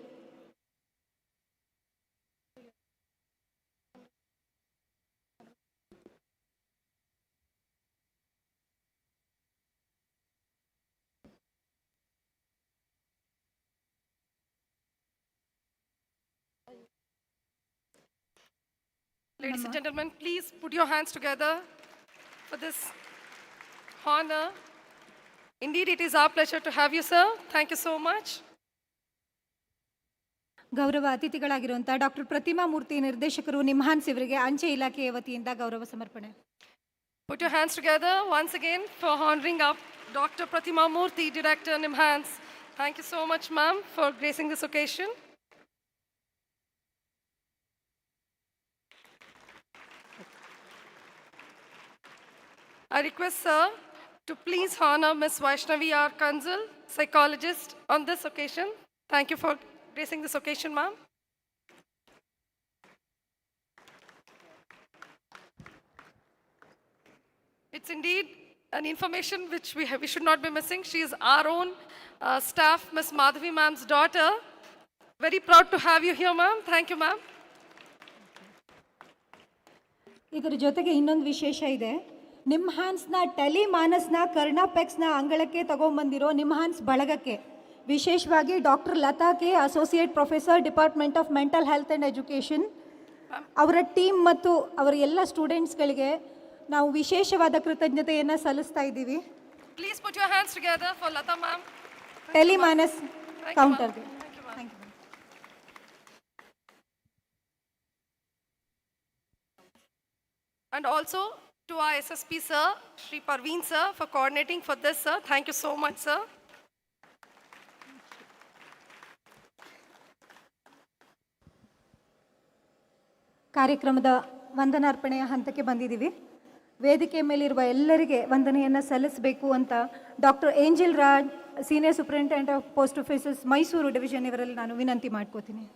[SPEAKER 1] Ladies and gentlemen, please put your hands together for this honor. Indeed, it is our pleasure to have you, sir. Thank you so much.
[SPEAKER 2] ಗೌರವ ಅತಿಥಿಗಳಾಗಿರುವಂಥ doctor Pratima Murthy, ನಿರ್ದೇಶಕರು, ನಿಮ್ಹಾನ್ಸ್ ಇವರಿಗೆ ಅಂಚೆ ಇಲಾಖೆಯ ವತಿಯಿಂದ ಗೌರವ ಸಮರ್ಪಣೆ.
[SPEAKER 1] Put your hands together once again for honoring up Dr. Pratima Murthy, Director, NIMHANS. Thank you so much, ma'am, for gracing this occasion. I request, sir, to please honor Ms. Vaishnavi R. Kanzal, psychologist, on this occasion. Thank you for gracing this occasion, ma'am. It's indeed an information which we should not be missing. She is our own staff, Ms. Madhavi ma'am's daughter. Very proud to have you here, ma'am. Thank you, ma'am.
[SPEAKER 2] ಇದರ ಜೊತೆಗೆ ಇನ್ನೊಂದು ವಿಶೇಷ ಇದೆ. ನಿಮ್ಹಾನ್ಸ್ನ ಟೆಲಿಮಾನಸ್ನ ಕರ್ನಾಪೆಕ್ಸ್ನ ಅಂಗಳಕ್ಕೆ ತಗೊಂಬಂದಿರೋ ನಿಮ್ಹಾನ್ಸ್ ಬಳಗಕ್ಕೆ ವಿಶೇಷವಾಗಿ doctor Latha K, associate professor, department of mental health and education, ಅವರ team ಮತ್ತು ಅವರ ಎಲ್ಲ ಸ್ಟೂಡೆಂಟ್ಸ್ಗಳಿಗೆ ನಾವು ವಿಶೇಷವಾದ ಕೃತಜ್ಞತೆಯನ್ನು ಸಲ್ಲಿಸ್ತಾ ಇದ್ದೀವಿ.
[SPEAKER 1] Please put your hands together for Lata ma'am.
[SPEAKER 2] Telemanas ಕೌಂಟರ್ಗೆ. Thank you.
[SPEAKER 1] And also to our SSP sir, Shri Parveen sir, for coordinating for this, sir. Thank you so much, sir.
[SPEAKER 2] ಕಾರ್ಯಕ್ರಮದ ವಂದನಾರ್ಪಣೆಯ ಹಂತಕ್ಕೆ ಬಂದಿದ್ದೀವಿ. ವೇದಿಕೆ ಮೇಲಿರುವ ಎಲ್ಲರಿಗೆ ವಂದನೆಯನ್ನು ಸಲ್ಲಿಸಬೇಕು ಅಂತ doctor Angel Raj, senior superintendent of post offices, Mysuru division ಇವರಲ್ಲಿ ನಾನು ವಿನಂತಿ ಮಾಡ್ಕೋತೀನಿ.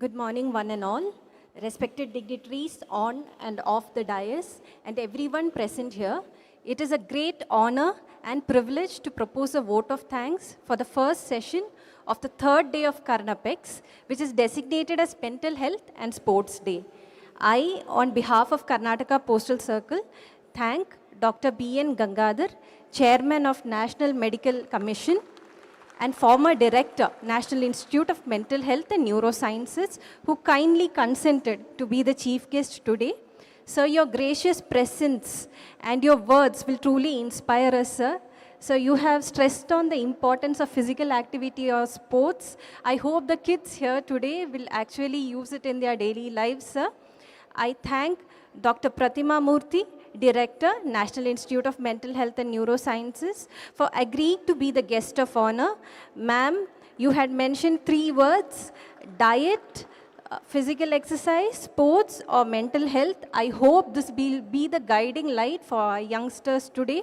[SPEAKER 8] Good morning, one and all. Respected dignitaries on and off the dais and everyone present here. It is a great honor and privilege to propose a vote of thanks for the first session of the third day of Karnapex, which is designated as Mental Health and Sports Day. I, on behalf of Karnataka Postal Circle, thank Dr. B.N. Gangadhar, Chairman of National Medical Commission and former Director, National Institute of Mental Health and Neurosciences, who kindly consented to be the chief guest today. Sir, your gracious presence and your words will truly inspire us, sir. So you have stressed on the importance of physical activity or sports. I hope the kids here today will actually use it in their daily lives, sir. I thank Dr. Pratima Murthy, Director, National Institute of Mental Health and Neurosciences, for agreeing to be the guest of honor. Ma'am, you had mentioned 3 words: diet, physical exercise, sports, or mental health. I hope this will be the guiding light for our youngsters today.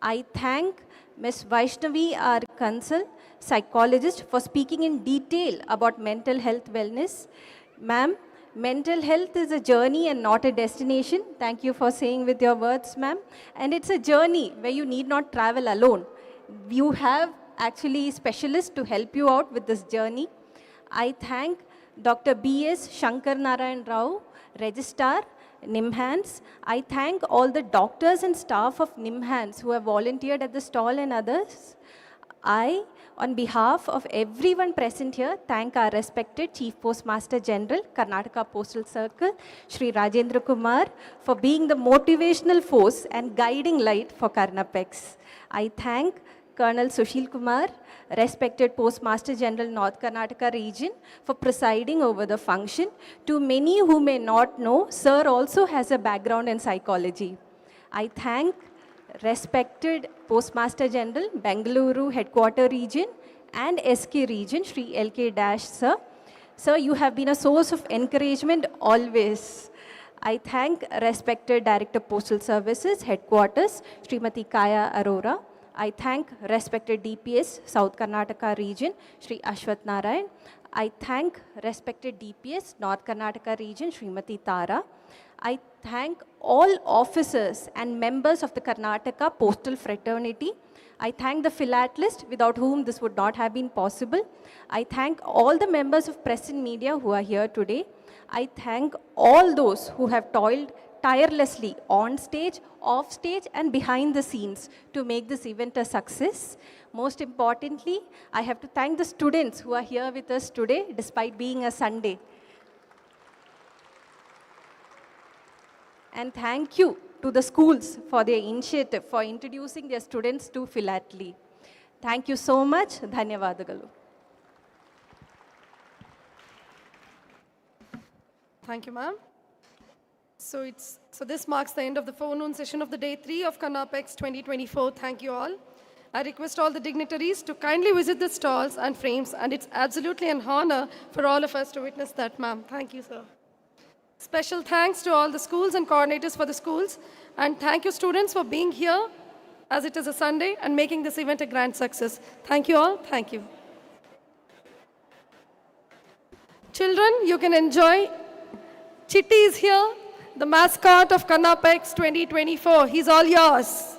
[SPEAKER 8] I thank Ms. Vaishnavi R. Kansal, psychologist, for speaking in detail about mental health wellness. Ma'am, mental health is a journey and not a destination. Thank you for saying with your words, ma'am. And it's a journey where you need not travel alone. You have actually specialists to help you out with this journey. I thank Dr. B.S. Shankar Narayan Rao, Registrar, NIMHANS. I thank all the doctors and staff of NIMHANS who have volunteered at the stall and others. I, on behalf of everyone present here, thank our respected Chief Postmaster General, Karnataka Postal Circle, Shri Rajendra Kumar, for being the motivational force and guiding light for Karnapex. I thank Colonel Sushil Kumar, respected Postmaster General, North Karnataka region, for presiding over the function. To many who may not know, Sir also has a background in psychology. I thank respected Postmaster General, Bengaluru Headquarter Region and SK Region, Shri L.K. Dash, Sir. Sir, you have been a source of encouragement always. I thank respected Director Postal Services, Headquarters, Srimati Kaya Arora. I thank respected DPS, South Karnataka Region, Shri Ashwath Narayan. I thank respected DPS, North Karnataka Region, Srimati Tara. I thank all officers and members of the Karnataka Postal Fraternity. I thank the philatelist, without whom this would not have been possible. I thank all the members of press and media who are here today. I thank all those who have toiled tirelessly on stage, off stage, and behind the scenes to make this event a success. Most importantly, I have to thank the students who are here with us today, despite being a Sunday. And thank you to the schools for their initiative for introducing their students to philately. Thank you so much. Dhanyavadagalu.
[SPEAKER 1] Thank you, ma'am. So this marks the end of the forenoon session of the day 3 of Karnapex 2024. Thank you all. I request all the dignitaries to kindly visit the stalls and frames, and it's absolutely an honor for all of us to witness that, ma'am. Thank you, sir. Special thanks to all the schools and coordinators for the schools, and thank you, students, for being here as it is a Sunday and making this event a grand success. Thank you all. Thank you. Children, you can enjoy. Chitti is here, the mascot of Karnapex 2024. He's all yours.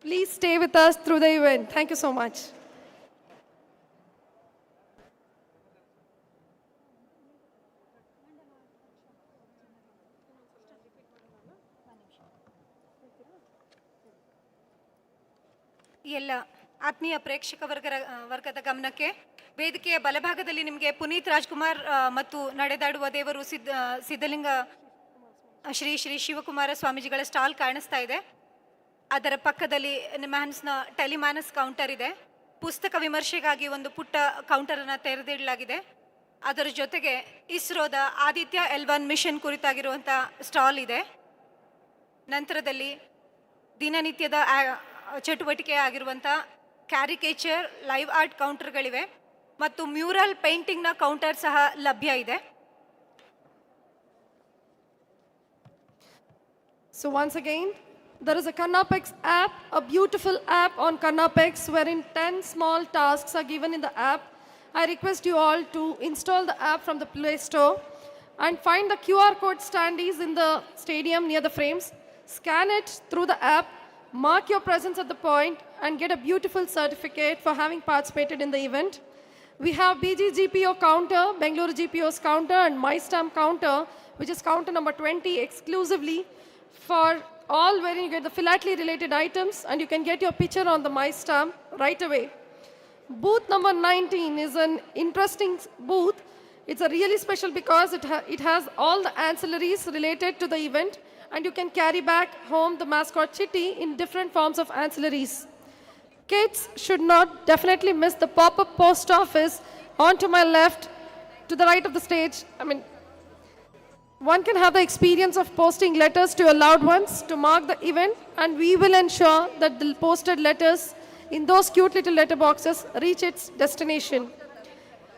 [SPEAKER 1] Please stay with us through the event. Thank you so much.
[SPEAKER 2] ಎಲ್ಲ ಆತ್ಮೀಯ ಪ್ರೇಕ್ಷಕ ವರ್ಗದ ಗಮನಕ್ಕೆ ವೇದಿಕೆಯ ಬಲಭಾಗದಲ್ಲಿ ನಿಮಗೆ ಪುನೀತ್ ರಾಜ್ಕುಮಾರ್ ಮತ್ತು ನಡೆದಾಡುವ ದೇವರು ಸಿದ್ಧಲಿಂಗ ಶ್ರೀ ಶ್ರೀ ಶಿವಕುಮಾರ ಸ್ವಾಮೀಜಿಗಳ ಸ್ಟಾಲ್ ಕಾಣಿಸ್ತಾ ಇದೆ. ಅದರ ಪಕ್ಕದಲ್ಲಿ ನಿಮ್ಹಾನ್ಸ್ನ ಟೆಲಿಮಾನಸ್ ಕೌಂಟರ್ ಇದೆ. ಪುಸ್ತಕ ವಿಮರ್ಶೆಗಾಗಿ ಒಂದು ಪುಟ್ಟ ಕೌಂಟರನ್ನು ತೆರೆದಿಡಲಾಗಿದೆ. ಅದರ ಜೊತೆಗೆ ಇಸ್ರೋದ ಆದಿತ್ಯ L1 ಮಿಷನ್ ಕುರಿತಾಗಿರುವಂಥ ಸ್ಟಾಲ್ ಇದೆ. ನಂತರದಲ್ಲಿ ದಿನನಿತ್ಯದ ಚಟುವಟಿಕೆ ಆಗಿರುವಂಥ ಕ್ಯಾರಿಕೇಚರ್, ಲೈವ್ ಆರ್ಟ್ ಕೌಂಟರ್ಗಳಿವೆ ಮತ್ತು ಮ್ಯೂರಲ್ ಪೇಂಟಿಂಗ್ನ ಕೌಂಟರ್ ಸಹ ಲಭ್ಯ ಇದೆ.
[SPEAKER 1] So once again, there is a Karnapex app, a beautiful app on Karnapex wherein 10 small tasks are given in the app. I request you all to install the app from the Play Store and find the QR code standees in the stadium near the frames. Scan it through the app, mark your presence at the point, and get a beautiful certificate for having participated in the event. We have BG GPO counter, Bengaluru GPO's counter, and MyStamp counter, which is counter number 20 exclusively. For all wherein you get the philately related items and you can get your picture on the My Stamp right away. Booth number 19 is an interesting booth. It's a really special because it has all the ancillaries related to the event, and you can carry back home the mascot chitty in different forms of ancillaries. Kids should not definitely miss the pop-up post office on to my left, to the right of the stage. One can have the experience of posting letters to your loved ones to mark the event, and we will ensure that the posted letters in those cute little letter boxes reach its destination.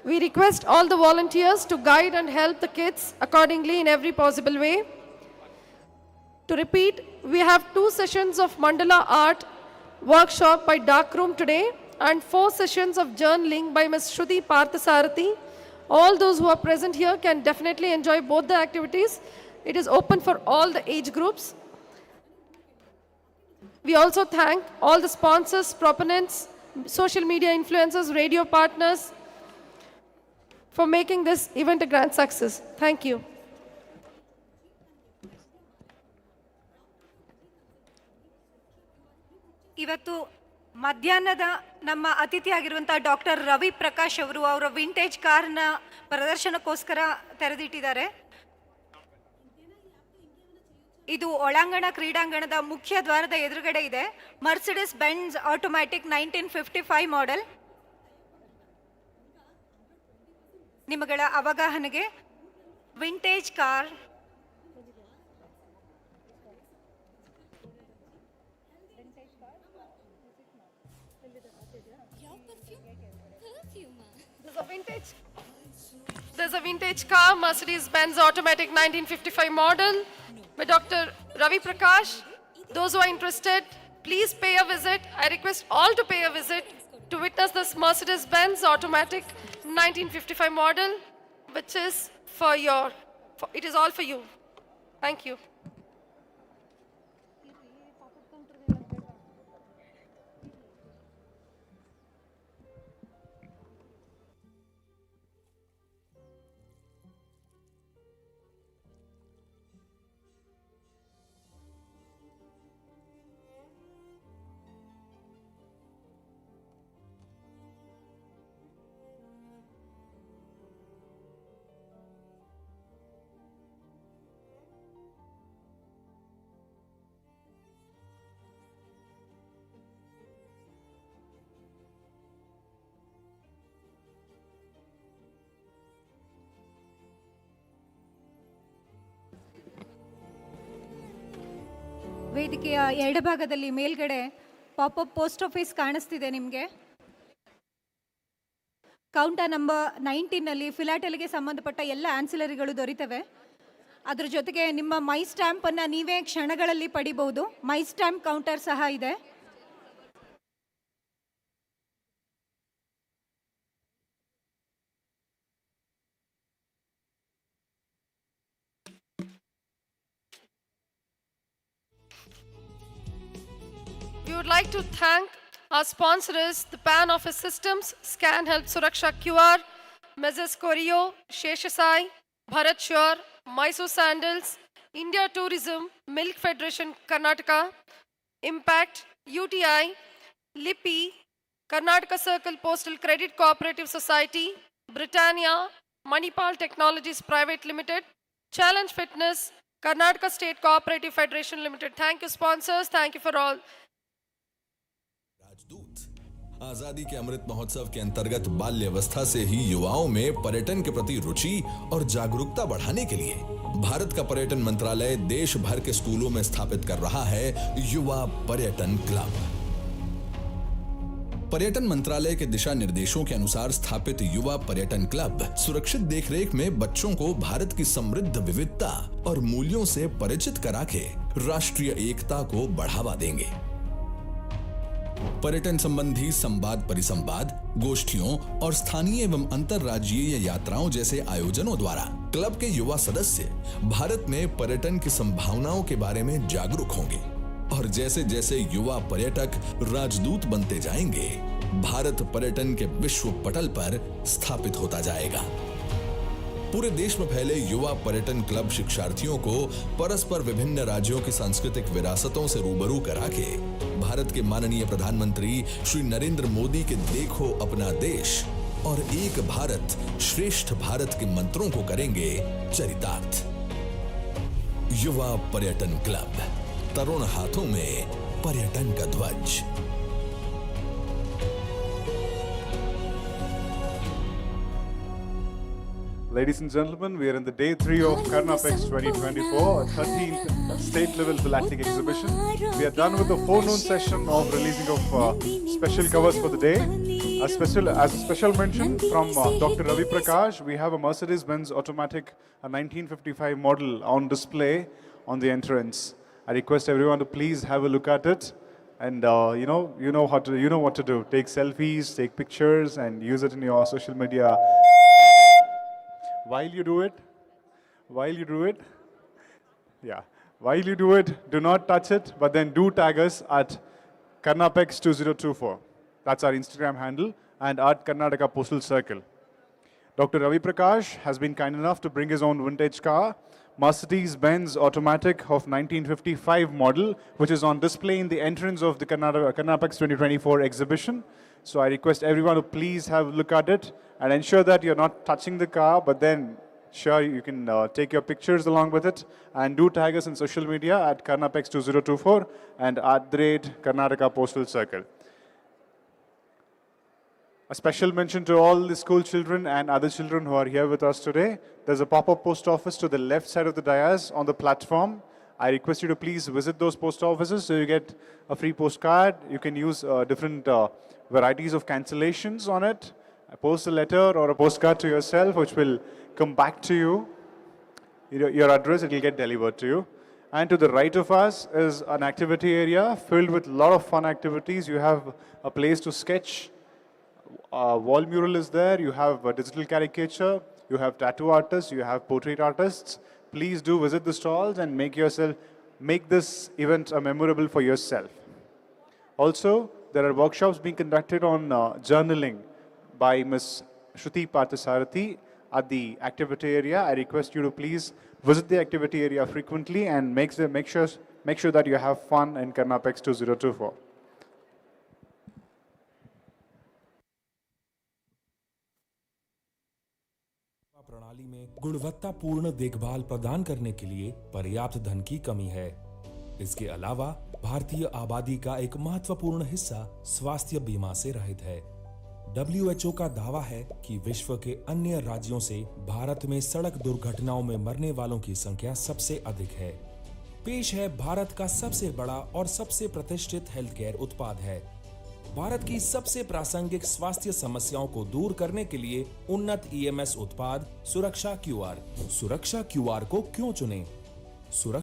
[SPEAKER 1] We request all the volunteers to guide and help the kids accordingly in every possible way. To repeat, we have 2 sessions of mandala art workshop by Darkroom today and 4 sessions of journaling by Ms. Shruti Parthasarathi. All those who are present here can definitely enjoy both the activities. It is open for all the age groups. We also thank all the sponsors, proponents, social media influencers, radio partners for making this event a grand success. Thank you.
[SPEAKER 2] ಇವತ್ತು ಮಧ್ಯಾಹ್ನದ ನಮ್ಮ ಅತಿಥಿಯಾಗಿರುವಂಥ doctor Ravi Prakash ಅವರು ಅವರ vintage ಕಾರ್ನ ಪ್ರದರ್ಶನಕ್ಕೋಸ್ಕರ ತೆರೆದಿಟ್ಟಿದ್ದಾರೆ. ಇದು ಒಳಾಂಗಣ ಕ್ರೀಡಾಂಗಣದ ಮುಖ್ಯ ದ್ವಾರದ ಎದುರುಗಡೆ ಇದೆ. Mercedes Benz automatic 1955 model. ನಿಮಗಳ ಅವಗಾಹನೆಗೆ vintage car
[SPEAKER 1] There's a vintage car, Mercedes-Benz Automatic 1955 model by Dr. Ravi Prakash. Those who are interested, please pay a visit. I request all to pay a visit to witness this Mercedes-Benz Automatic 1955 model, which is it is all for you. Thank you.
[SPEAKER 2] ವೇದಿಕೆಯ ಎಡಭಾಗದಲ್ಲಿ ಮೇಲ್ಗಡೆ popup post office ಕಾಣಿಸ್ತಿದೆ ನಿಮಗೆ. Counter number 19ನಲ್ಲಿ ಫಿಲಾಟಲಿಗೆ ಸಂಬಂಧಪಟ್ಟ ಎಲ್ಲ ಆನ್ಸಿಲರಿಗಳು ದೊರೀತವೆ. ಅದ್ರ ಜೊತೆಗೆ ನಿಮ್ಮ ಮೈ ಸ್ಟ್ಯಾಂಪನ್ನು ನೀವೇ ಕ್ಷಣಗಳಲ್ಲಿ ಪಡಿಬಹುದು. ಮೈ ಸ್ಟ್ಯಾಂಪ್ ಕೌಂಟರ್ ಸಹ ಇದೆ.
[SPEAKER 1] We would like to thank our sponsors, the Pan Office Systems, Scan Help Suraksha QR, Mrs. Corio, Sheshasai, Bharat Shure, Mysore Sandals, India Tourism, Milk Federation Karnataka, Impact, UTI, Lippi, Karnataka Circle Postal Credit Cooperative Society, Britannia, Manipal Technologies Private Limited, Challenge Fitness, Karnataka State Cooperative Federation Limited. Thank you, sponsors. Thank you for all.
[SPEAKER 9] आजादी के अमृत महोत्सव के अंतर्गत बाल्यावस्था से ही युवाओं में पर्यटन के प्रति रुचि और जागरूकता बढ़ाने के लिए भारत का पर्यटन मंत्रालय देश भर के स्कूलों में स्थापित कर रहा है युवा पर्यटन क्लब। पर्यटन मंत्रालय के दिशा निर्देशों के अनुसार स्थापित युवा पर्यटन क्लब सुरक्षित देखरेख में बच्चों को भारत की समृद्ध विविधता और मूल्यों से परिचित करा के राष्ट्रीय एकता को बढ़ावा देंगे। पर्यटन संबंधी संवाद परिसंवाद, गोष्ठियों और स्थानीय एवं अंतरराज्यीय यात्राओं जैसे आयोजनों द्वारा क्लब के युवा सदस्य भारत में पर्यटन की संभावनाओं के बारे में जागरूक होंगे और जैसे जैसे युवा पर्यटक राजदूत बनते जाएंगे, भारत पर्यटन के विश्व पटल पर स्थापित होता जाएगा। पूरे देश में फैले युवा पर्यटन क्लब शिक्षार्थियों को परस्पर विभिन्न राज्यों की सांस्कृतिक विरासतों से रूबरू करा के भारत के माननीय प्रधानमंत्री श्री नरेंद्र मोदी के देखो अपना देश और एक भारत श्रेष्ठ भारत के मंत्रों को करेंगे चरितार्थ। युवा पर्यटन क्लब, तरुण हाथों में पर्यटन का ध्वज।
[SPEAKER 10] Ladies and gentlemen, we are in the day 3 of Karnapex-2024, 13th state-level galactic exhibition. We are done with the forenoon session of releasing of special covers for the day. As a special mention from Dr. Ravi Prakash, we have a Mercedes-Benz automatic, a 1955 model on display on the entrance. I request everyone to please have a look at it, and you know what to do. Take selfies, take pictures, and use it in your social media. While you do it, do not touch it, but then do tag us at Karnapex-2024. That's our Instagram handle, and at Karnataka Postal Circle. Dr. Ravi Prakash has been kind enough to bring his own vintage car, Mercedes-Benz automatic of 1955 model, which is on display in the entrance of the Karnapex-2024 exhibition. So I request everyone to please have a look at it and ensure that you're not touching the car, but then sure you can take your pictures along with it, and do tag us in social media at Karnapex-2024 and at Karnataka Postal Circle. A special mention to all the school children and other children who are here with us today. There's a pop-up post office to the left side of the dais on the platform. I request you to please visit those post offices so you get a free postcard. You can use different varieties of cancellations on it. Post a letter or a postcard to yourself, which will come back to you. Your address, it will get delivered to you. And to the right of us is an activity area filled with a lot of fun activities. You have a place to sketch. Wall mural is there. You have a digital caricature. You have tattoo artists. You have portrait artists. Please do visit the stalls and make this event memorable for yourself. Also, there are workshops being conducted on journaling by Ms. Shruti Parthasarathi at the activity area. I request you to please visit the activity area frequently and make sure that you have fun in Karnapex 2024.
[SPEAKER 11] प्रणाली में गुणवत्तापूर्ण देखभाल प्रदान करने के लिए पर्याप्त धन की कमी है। इसके अलावा भारतीय आबादी का एक महत्वपूर्ण हिस्सा स्वास्थ्य बीमा से रहित है। WHO का दावा है कि विश्व के अन्य राज्यों से भारत में सड़क दुर्घटनाओं में मरने वालों की संख्या सबसे अधिक है। पेश है भारत का सबसे बड़ा और सबसे प्रतिष्ठित हेल्थ केयर उत्पाद है। भारत की सबसे प्रासंगिक स्वास्थ्य समस्याओं को दूर करने के लिए उन्नत EMS उत्पाद सुरक्षा QR को क्यों चुनें?